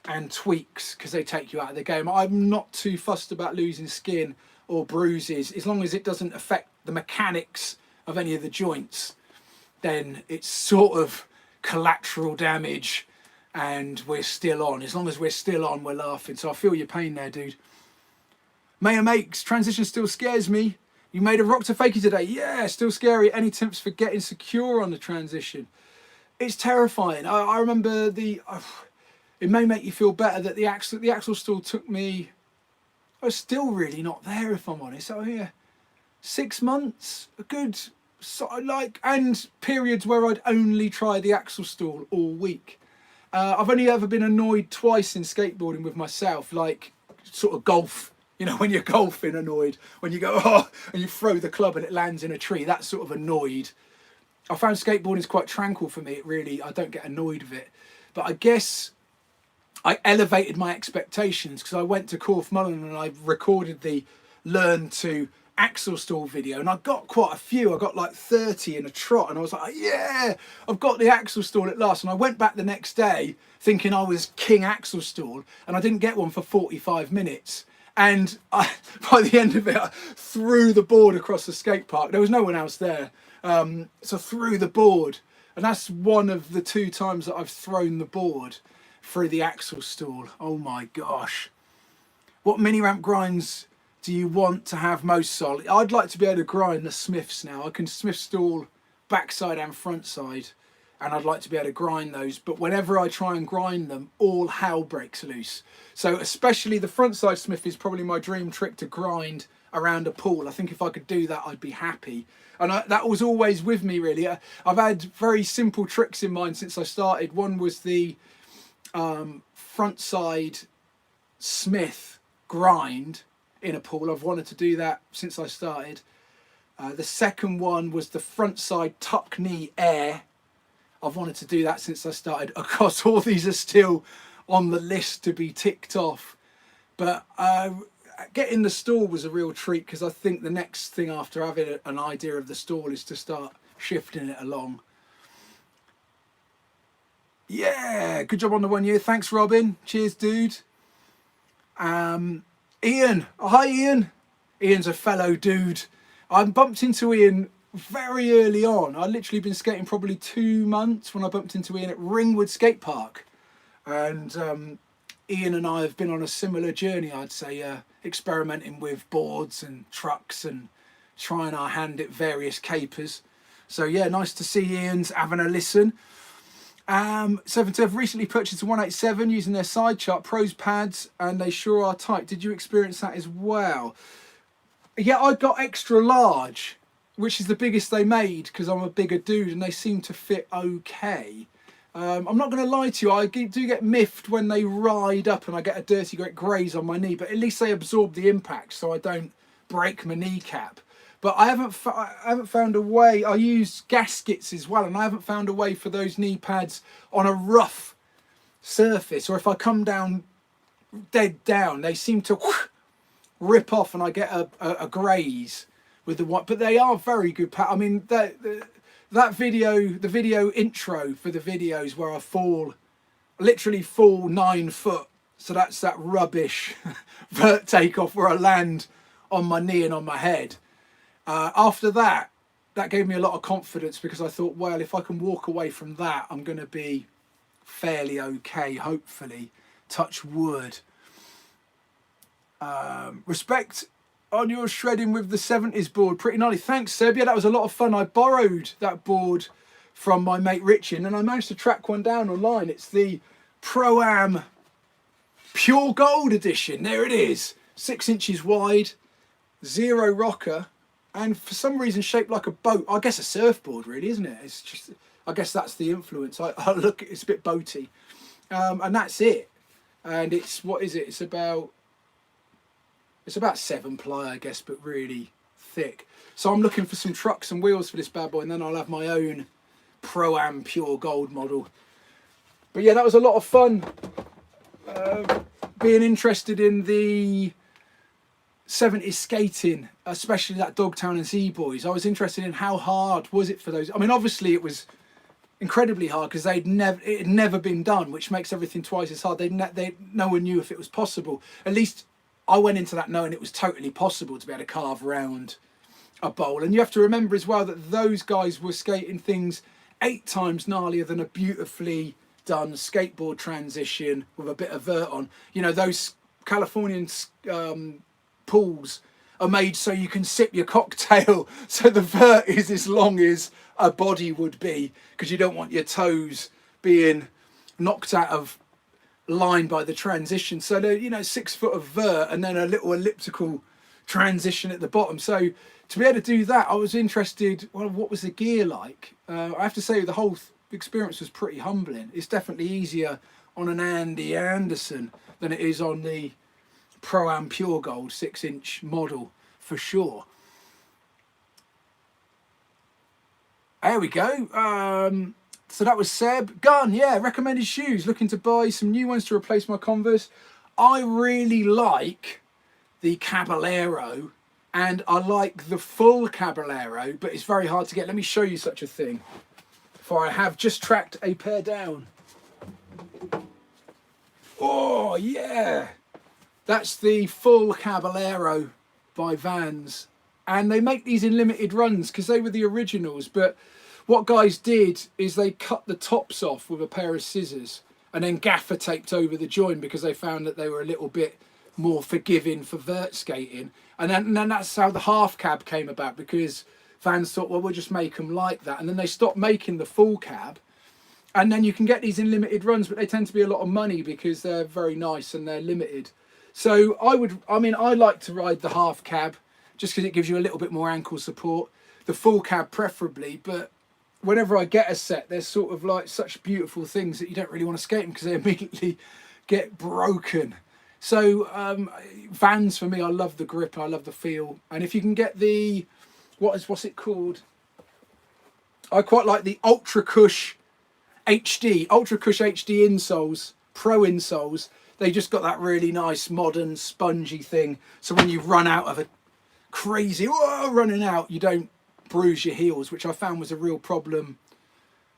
and tweaks because they take you out of the game. I'm not too fussed about losing skin or bruises as long as it doesn't affect the mechanics of any of the joints. Then it's sort of collateral damage and we're still on. As long as we're still on, we're laughing. So I feel your pain there, dude. Mayor Makes, transition still scares me. You made a rock to fakie today. Yeah, still scary. Any tips for getting secure on the transition? It's terrifying. I remember it may make you feel better that the axle stool took me, I was still really not there if I'm honest. Oh yeah, 6 months, a good, and periods where I'd only try the axle stool all week. I've only ever been annoyed twice in skateboarding with myself, like sort of golf. You know, when you're golfing, annoyed. When you go, oh, and you throw the club and it lands in a tree, that's sort of annoyed. I found skateboarding is quite tranquil for me. I don't get annoyed with it. But I guess I elevated my expectations because I went to Corfe Mullen and I recorded the Learn to Axle Stall video. And I got quite a few. I got like 30 in a trot. And I was like, yeah, I've got the axle stall at last. And I went back the next day thinking I was king axle stall. And I didn't get one for 45 minutes. And by the end of it, I threw the board across the skate park. There was no one else there. So I threw the board. And that's one of the 2 times that I've thrown the board through the axle stall. Oh my gosh. What mini ramp grinds do you want to have most solid? I'd like to be able to grind the Smiths now. I can Smith stall backside and front side, and I'd like to be able to grind those. But whenever I try and grind them, all hell breaks loose. So especially the front side Smith is probably my dream trick to grind around a pool. I think if I could do that, I'd be happy. And that was always with me, really. I've had very simple tricks in mind since I started. One was the front side Smith grind in a pool. I've wanted to do that since I started. The second one was the front side tuck knee air. I've wanted to do that since I started. Of course, all these are still on the list to be ticked off. But getting the stall was a real treat, because I think the next thing after having an idea of the stall is to start shifting it along. Yeah, good job on the 1 year. Thanks, Robin. Cheers, dude. Ian. Oh, hi, Ian. Ian's a fellow dude. I bumped into Ian very early on. I'd literally been skating probably 2 months when I bumped into Ian at Ringwood Skate Park. And Ian and I have been on a similar journey, I'd say, experimenting with boards and trucks and trying our hand at various capers. So yeah, nice to see Ian's having a listen. 7 I've recently purchased a 187 using their side chart pros pads, and they sure are tight. Did you experience that as well? Yeah, I got extra large, which is the biggest they made because I'm a bigger dude, and they seem to fit okay. I'm not going to lie to you, I do get miffed when they ride up and I get a dirty great graze on my knee, but at least they absorb the impact so I don't break my kneecap. But I haven't found a way. I use gaskets as well, and I haven't found a way for those knee pads on a rough surface, or if I come down dead down, they seem to rip off and I get a graze with the one. But they are very good pads. I mean, that video, the video intro for the videos where I literally fall 9 foot. So that's that rubbish vert takeoff where I land on my knee and on my head. After that gave me a lot of confidence, because I thought, well, if I can walk away from that, I'm going to be fairly okay, hopefully. Touch wood. Respect on your shredding with the 70s board. Pretty gnarly. Thanks, Seb. Yeah, that was a lot of fun. I borrowed that board from my mate Richie, and I managed to track one down online. It's the Pro-Am Pure Gold edition. There it is. 6 inches wide, 0 rocker, and for some reason shaped like a boat. I guess a surfboard, really, isn't it? It's just, I guess that's the influence. I look, it's a bit boaty, and that's it. And it's, what is it? It's about 7 ply, I guess, but really thick. So I'm looking for some trucks and wheels for this bad boy, and then I'll have my own Pro-Am Pure Gold model. But yeah, that was a lot of fun. Being interested in the 70s skating, especially that Dogtown and Z-Boys. I was interested in how hard was it for those. I mean, obviously it was incredibly hard because it had never been done, which makes everything twice as hard. No one knew if it was possible. At least I went into that knowing it was totally possible to be able to carve around a bowl. And you have to remember as well that those guys were skating things 8 times gnarlier than a beautifully done skateboard transition with a bit of vert on. You know, those Californian pools are made so you can sip your cocktail, so the vert is as long as a body would be, because you don't want your toes being knocked out of line by the transition. So they're, you know, 6 foot of vert and then a little elliptical transition at the bottom. So to be able to do that, I was interested, well, what was the gear like? I have to say the whole experience was pretty humbling. It's definitely easier on an Andy Anderson than it is on the Pro-Am Pure Gold 6-inch model, for sure. There we go. So that was Seb. Gun, yeah, recommended shoes. Looking to buy some new ones to replace my Converse. I really like the Caballero, and I like the full Caballero, but it's very hard to get. Let me show you such a thing. For I have just tracked a pair down. Oh, yeah. That's the full Caballero by Vans. And they make these in limited runs because they were the originals. But what guys did is they cut the tops off with a pair of scissors and then gaffer taped over the join because they found that they were a little bit more forgiving for vert skating. And then that's how the half cab came about, because fans thought, well, we'll just make them like that. And then they stopped making the full cab. And then you can get these in limited runs, but they tend to be a lot of money because they're very nice and they're limited. So I like to ride the half cab just because it gives you a little bit more ankle support. The full cab preferably, but whenever I get a set, they're sort of like such beautiful things that you don't really want to skate them because they immediately get broken. So Vans, for me, I love the grip, I love the feel. And if you can get the, what's it called? I quite like the Ultra Cush HD insoles, Pro insoles. They just got that really nice modern spongy thing. So when you run out of a crazy, running out, you don't bruise your heels, which I found was a real problem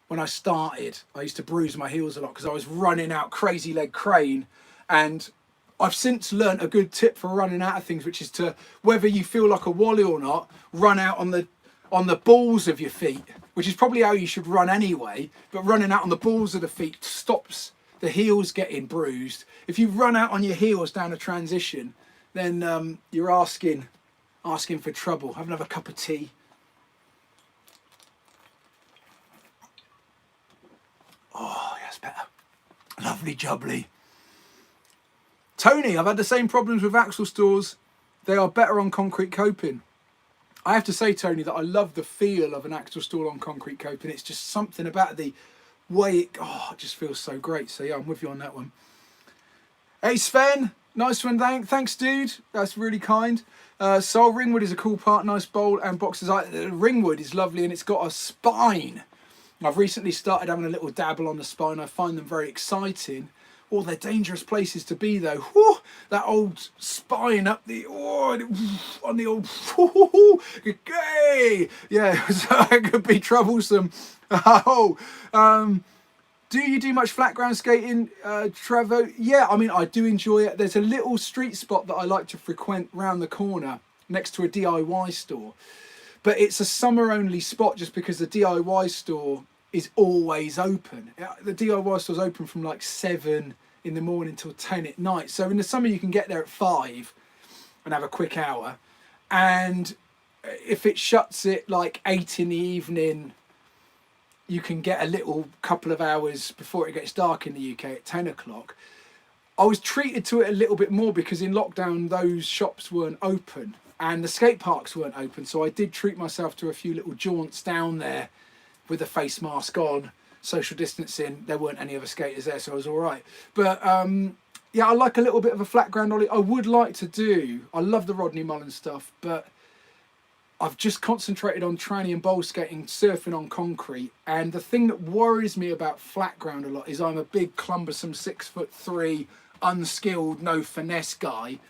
when I started. I used to bruise my heels a lot because I was running out crazy leg crane. And I've since learnt a good tip for running out of things, which is to, whether you feel like a wally or not, run out on the balls of your feet, which is probably how you should run anyway. But running out on the balls of the feet stops the heels getting bruised. If you run out on your heels down a transition, then you're asking for trouble. Have another cup of tea. Oh, that's better. Lovely jubbly. Tony, I've had the same problems with axle stores. They are better on concrete coping. I have to say, Tony, that I love the feel of an axle stall on concrete coping. It's just something about the way it just feels so great. So yeah, I'm with you on that one. Hey Sven, nice one, thanks dude, that's really kind. Soul Ringwood is a cool part, nice bowl and boxes. Ringwood is lovely and it's got a spine. I've recently started having a little dabble on the spine. I find them very exciting. Oh, they're dangerous places to be though. Whew, that old spine up the, on the old, okay. Yeah, so it could be troublesome. Do you do much flat ground skating, Trevor? Yeah, I mean, I do enjoy it. There's a little street spot that I like to frequent round the corner next to a DIY store. But it's a summer only spot just because the DIY store is always open. The DIY store's open from like 7 in the morning till 10 at night. So in the summer you can get there at 5 and have a quick hour. And if it shuts at like 8 in the evening, you can get a little couple of hours before it gets dark in the UK at 10 o'clock. I was treated to it a little bit more because in lockdown those shops weren't open and the skate parks weren't open. So I did treat myself to a few little jaunts down there with a face mask on, social distancing. There weren't any other skaters there, so I was all right. But yeah, I like a little bit of a flat ground ollie. I would like to do, I love the Rodney Mullen stuff, but I've just concentrated on tranny and bowl skating, surfing on concrete. And the thing that worries me about flat ground a lot is I'm a big, clumbersome 6'3", unskilled, no finesse guy.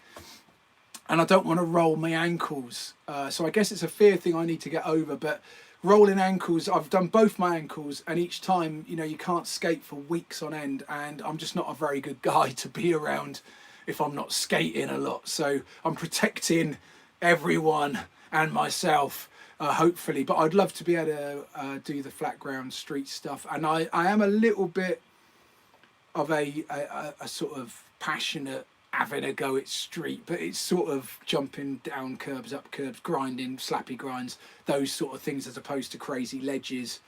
And I don't want to roll my ankles. So I guess it's a fear thing I need to get over. But rolling ankles, I've done both my ankles. And each time, you know, you can't skate for weeks on end. And I'm just not a very good guy to be around if I'm not skating a lot. So I'm protecting everyone and myself, hopefully, but I'd love to be able to do the flat ground street stuff. And I am a little bit of a sort of passionate having a go at street, but it's sort of jumping down curbs, up curbs, grinding, slappy grinds, those sort of things, as opposed to crazy ledges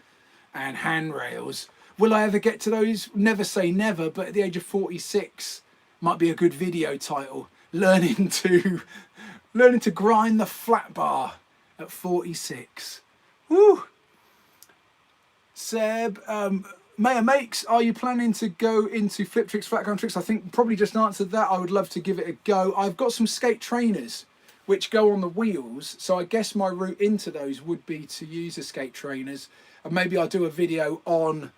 and handrails. Will I ever get to those? Never say never, but at the age of 46 might be a good video title. Learning to grind the flat bar at 46. Woo! Seb, Mayor Makes, are you planning to go into flip tricks, flat ground tricks? I think probably just answered that. I would love to give it a go. I've got some skate trainers which go on the wheels, so I guess my route into those would be to use the skate trainers, and maybe I'll do a video on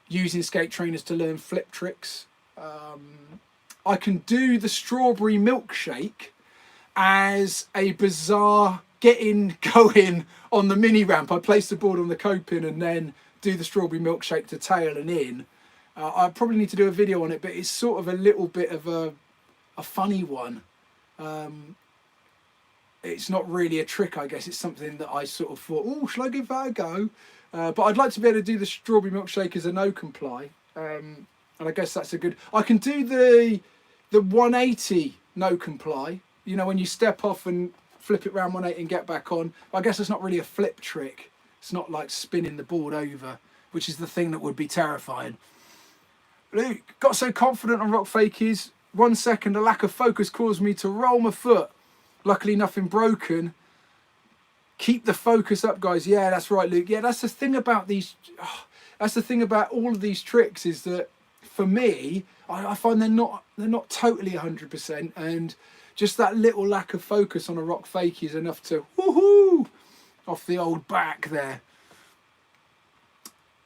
using skate trainers to learn flip tricks. I can do the strawberry milkshake as a bizarre going on the mini ramp. I place the board on the coping and then do the strawberry milkshake to tail and in. I probably need to do a video on it, but it's sort of a little bit of a funny one. It's not really a trick, I guess. It's something that I sort of thought, oh, shall I give that a go? But I'd like to be able to do the strawberry milkshake as a no comply. And I guess that's a good... I can do the The 180 no comply, you know, when you step off and flip it around 180 and get back on. I guess it's not really a flip trick. It's not like spinning the board over, which is the thing that would be terrifying. Luke, got so confident on rock fakies. 1 second, a lack of focus caused me to roll my foot. Luckily, nothing broken. Keep the focus up, guys. Yeah, that's right, Luke. Yeah, that's the thing about these. That's the thing about all of these tricks is that for me, I find they're not totally 100%, and just that little lack of focus on a rock fakie is enough to woohoo off the old back there.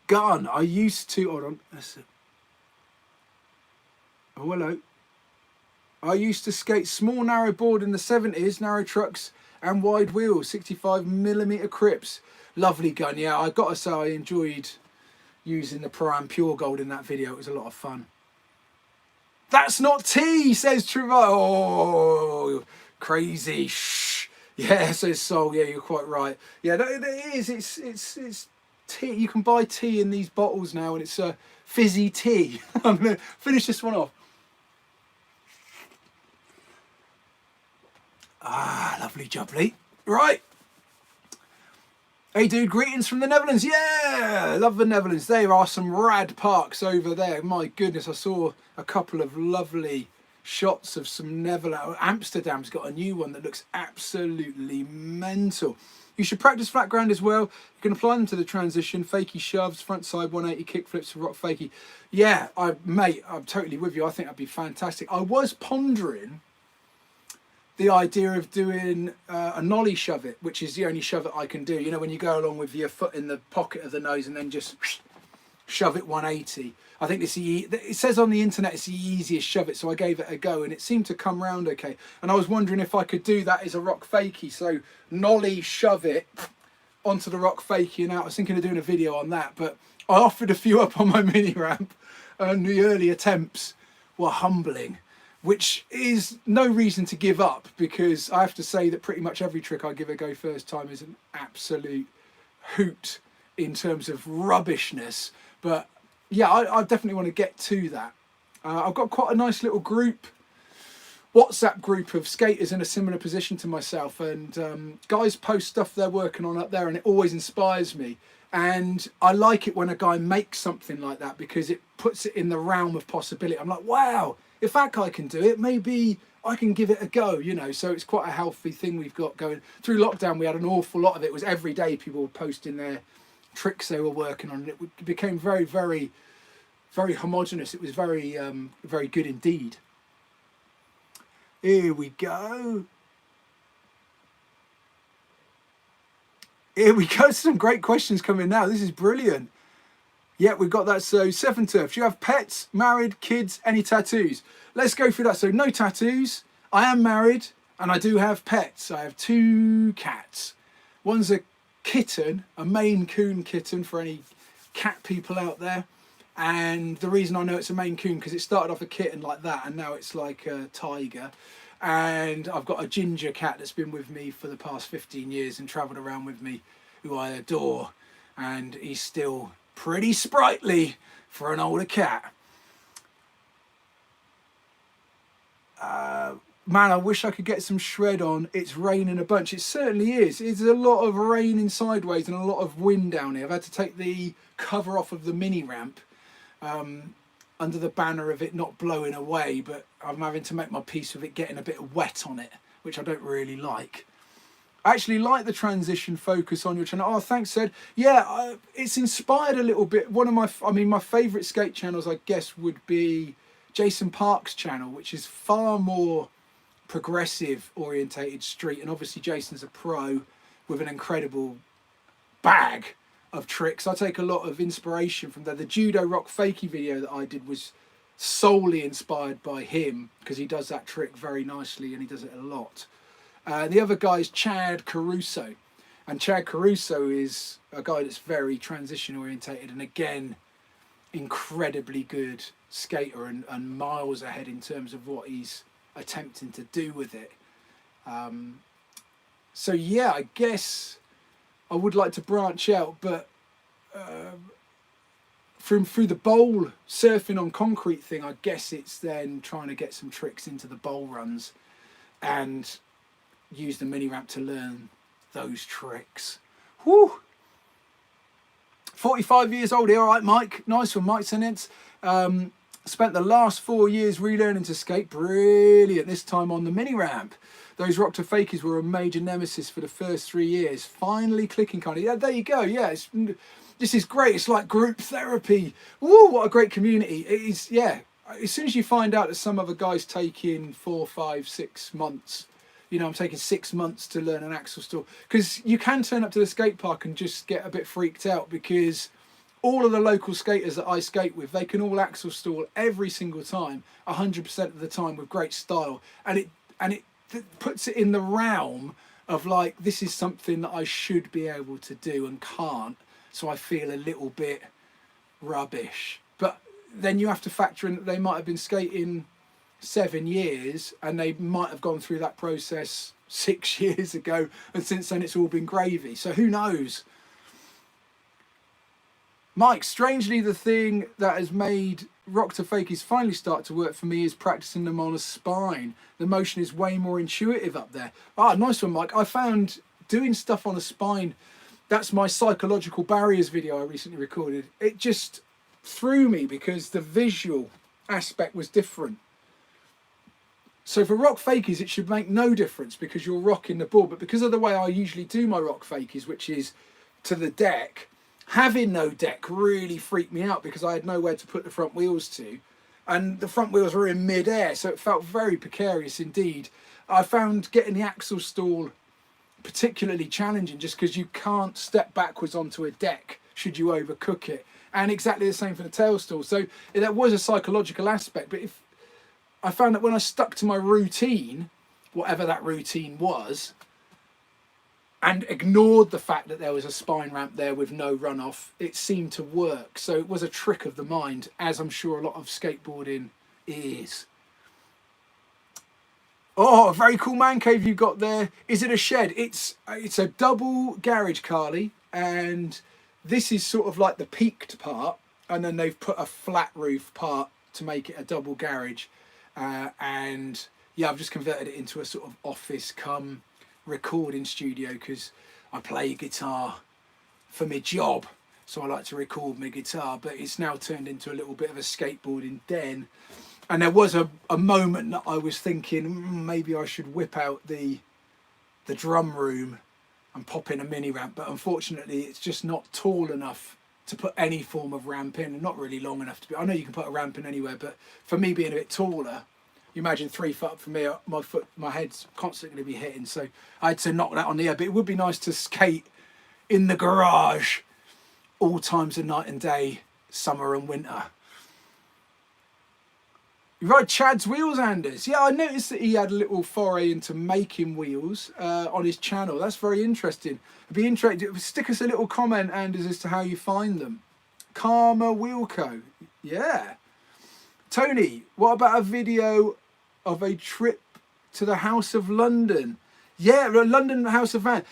Gun. I used to. Hold on. Oh, hello. I used to skate small narrow board in the 70s, narrow trucks and wide wheels, 65mm crips. Lovely gun. Yeah, I got to say I enjoyed using the Pro-Am Pure Gold in that video. It was a lot of fun. That's not tea, says Trevor. Oh, crazy. Shh. Yeah, says Sol. Yeah, you're quite right. Yeah, it is. It's tea. You can buy tea in these bottles now, and it's fizzy tea. I'm going to finish this one off. Ah, lovely jubbly. Right. Hey dude, greetings from the Netherlands. Yeah, love the Netherlands. There are some rad parks over there. My goodness, I saw a couple of lovely shots of some Netherlands. Amsterdam's got a new one that looks absolutely mental. You should practice flat ground as well. You can apply them to the transition. Fakie shoves, front side 180 kick flips, rock fakie. Yeah, mate, I'm totally with you. I think that'd be fantastic. I was pondering the idea of doing a nollie shove it, which is the only shove it I can do. You know, when you go along with your foot in the pocket of the nose and then just shove it 180. I think it says on the internet it's the easiest shove it, so I gave it a go and it seemed to come round okay. And I was wondering if I could do that as a rock fakie, so nollie shove it onto the rock fakie and out. I was thinking of doing a video on that, but I offered a few up on my mini ramp and the early attempts were humbling, which is no reason to give up, because I have to say that pretty much every trick I give a go first time is an absolute hoot in terms of rubbishness. But yeah, I definitely want to get to that. I've got quite a nice little group, WhatsApp group of skaters in a similar position to myself, and guys post stuff they're working on up there, and it always inspires me. And I like it when a guy makes something like that, because it puts it in the realm of possibility. I'm like, wow, if that guy can do it, maybe I can give it a go, you know. So it's quite a healthy thing we've got going. Through lockdown, we had an awful lot of it. It was every day people were posting their tricks they were working on. And it became very, very, very homogenous. It was very, very good indeed. Here we go. Here we go. Some great questions coming now. This is brilliant. Yeah, we've got that. So, Seven Turf, do you have pets, married, kids, any tattoos? Let's go through that. So, no tattoos. I am married and I do have pets. I have 2 cats. One's a kitten, a Maine Coon kitten for any cat people out there. And the reason I know it's a Maine Coon, because it started off a kitten like that and now it's like a tiger. And I've got a ginger cat that's been with me for the past 15 years and travelled around with me, who I adore. And he's still pretty sprightly for an older cat. Man, I wish I could get some shred on. It's raining a bunch. It certainly is. It's a lot of rain in sideways and a lot of wind down here. I've had to take the cover off of the mini ramp under the banner of it not blowing away, but I'm having to make my peace with it getting a bit wet on it, which I don't really like. I actually like the transition focus on your channel. Oh, thanks, Ed. Yeah, it's inspired a little bit. One of my favourite skate channels, I guess, would be Jason Park's channel, which is far more progressive orientated street. And obviously Jason's a pro with an incredible bag of tricks. I take a lot of inspiration from there. The judo rock fakie video that I did was solely inspired by him, because he does that trick very nicely and he does it a lot. The other guy is Chad Caruso, and Chad Caruso is a guy that's very transition orientated and again incredibly good skater and miles ahead in terms of what he's attempting to do with it. So yeah, I guess I would like to branch out, but through the bowl surfing on concrete thing, I guess it's then trying to get some tricks into the bowl runs and use the mini ramp to learn those tricks. Whew. 45 years old here, all right, Mike. Nice one, Mike Sennett. Spent the last 4 years relearning to skate. Brilliant. This time on the mini ramp. Those rock to fakies were a major nemesis for the first 3 years. Finally clicking kind of. Yeah, there you go. Yeah, this is great. It's like group therapy. Woo, what a great community. It is, yeah. As soon as you find out that some other guys taking 4, 5, 6 months, you know, I'm taking 6 months to learn an axle stall. Because you can turn up to the skate park and just get a bit freaked out, because all of the local skaters that I skate with, they can all axle stall every single time, 100% of the time, with great style. And it puts it in the realm of like, this is something that I should be able to do and can't. So I feel a little bit rubbish. But then you have to factor in that they might have been skating 7 years and they might have gone through that process 6 years ago, and since then it's all been gravy. So who knows? Mike, strangely the thing that has made rock to fakies finally start to work for me is practicing them on a spine. The motion is way more intuitive up there. Ah, nice one, Mike. I found doing stuff on a spine, that's my psychological barriers video I recently recorded. It just threw me because the visual aspect was different. So for rock fakies, it should make no difference because you're rocking the board. But because of the way I usually do my rock fakies, which is to the deck, having no deck really freaked me out because I had nowhere to put the front wheels to. And the front wheels were in mid-air, so it felt very precarious indeed. I found getting the axle stall particularly challenging just because you can't step backwards onto a deck should you overcook it. And exactly the same for the tail stall. So that was a psychological aspect. But if I found that when I stuck to my routine, whatever that routine was, and ignored the fact that there was a spine ramp there with no runoff, it seemed to work. So it was a trick of the mind, as I'm sure a lot of skateboarding is. Oh, a very cool man cave you got there. Is it a shed? It's a double garage, Carly, and this is sort of like the peaked part, and then they've put a flat roof part to make it a double garage. And yeah, I've just converted it into a sort of office come recording studio because I play guitar for my job, so I like to record my guitar, but it's now turned into a little bit of a skateboarding den. And there was a moment that I was thinking maybe I should whip out the drum room and pop in a mini ramp, but unfortunately it's just not tall enough to put any form of ramp in, and not really long enough to be. I know you can put a ramp in anywhere, but for me being a bit taller, you imagine 3 foot up from me, my head's constantly going to be hitting, so I had to knock that on the air. But it would be nice to skate in the garage all times of night and day, summer and winter. You ride Chad's wheels, Anders? Yeah, I noticed that he had a little foray into making wheels on his channel. That's very interesting. It'd be interesting. Stick us a little comment, Anders, as to how you find them. Karma Wheel Co. Yeah. Tony, what about a video of a trip to the House of London? Yeah, London House of Van.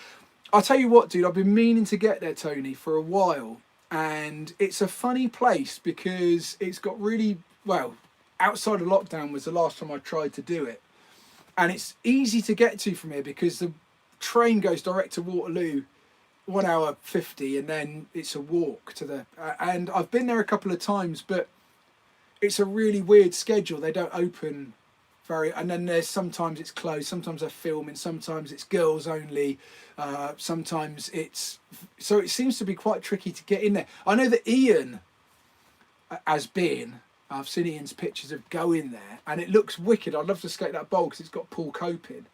I'll tell you what, dude, I've been meaning to get there, Tony, for a while. And it's a funny place because it's got really, well, outside of lockdown was the last time I tried to do it. And it's easy to get to from here because the train goes direct to Waterloo, 1 hour 50, and then it's a walk to the... and I've been there a couple of times, but it's a really weird schedule. They don't open very... And then there's sometimes it's closed, sometimes they're filming, sometimes it's girls only, sometimes it's... So it seems to be quite tricky to get in there. I know that Ian has been... I've seen Ian's pictures of going there, and it looks wicked. I'd love to skate that bowl because it's got pool coping.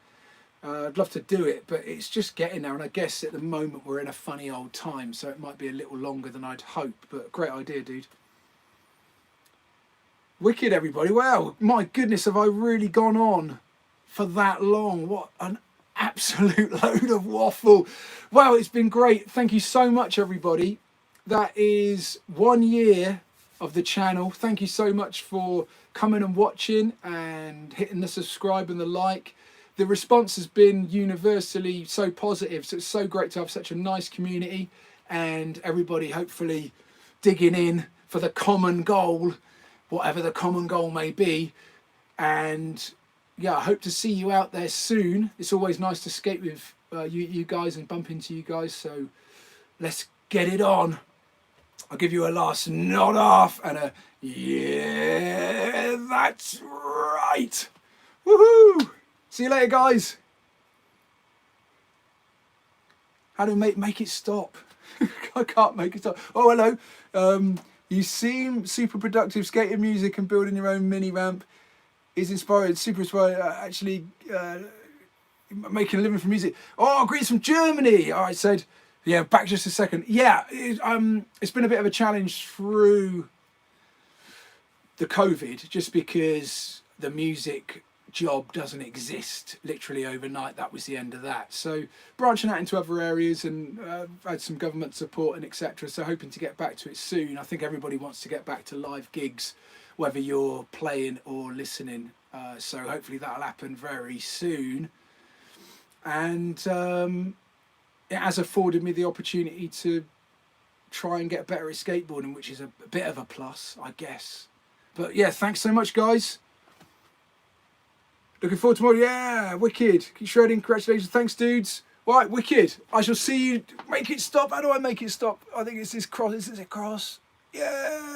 I'd love to do it, but it's just getting there, and I guess at the moment we're in a funny old time, so it might be a little longer than I'd hope, but great idea, dude. Wicked, everybody. Wow, my goodness, have I really gone on for that long? What an absolute load of waffle. Wow, it's been great. Thank you so much, everybody. That is 1 year of the channel. Thank you so much for coming and watching and hitting the subscribe and the like. The response has been universally so positive, so it's so great to have such a nice community and everybody hopefully digging in for the common goal, whatever the common goal may be. And yeah, I hope to see you out there soon. It's always nice to skate with you guys and bump into you guys. So let's get it on. I'll give you a last nod off and a yeah, that's right. Woohoo! See you later, guys. How do I make it stop? I can't make it stop. Oh, hello. You seem super productive skating music and building your own mini ramp is inspired, super inspired, actually making a living from music. Oh, greetings from Germany. I said, yeah, back just a second. Yeah, it's been a bit of a challenge through the COVID, just because the music job doesn't exist literally overnight. That was the end of that. So branching out into other areas, and had some government support and etc. So hoping to get back to it soon. I think everybody wants to get back to live gigs, whether you're playing or listening. So hopefully that'll happen very soon. And it has afforded me the opportunity to try and get better at skateboarding, which is a bit of a plus, I guess. But yeah, thanks so much, guys. Looking forward to more. Yeah, wicked. Keep shredding. Congratulations. Thanks, dudes. Right, wicked. I shall see you. Make it stop. How do I make it stop? I think it's this cross. Is it a cross? Yeah.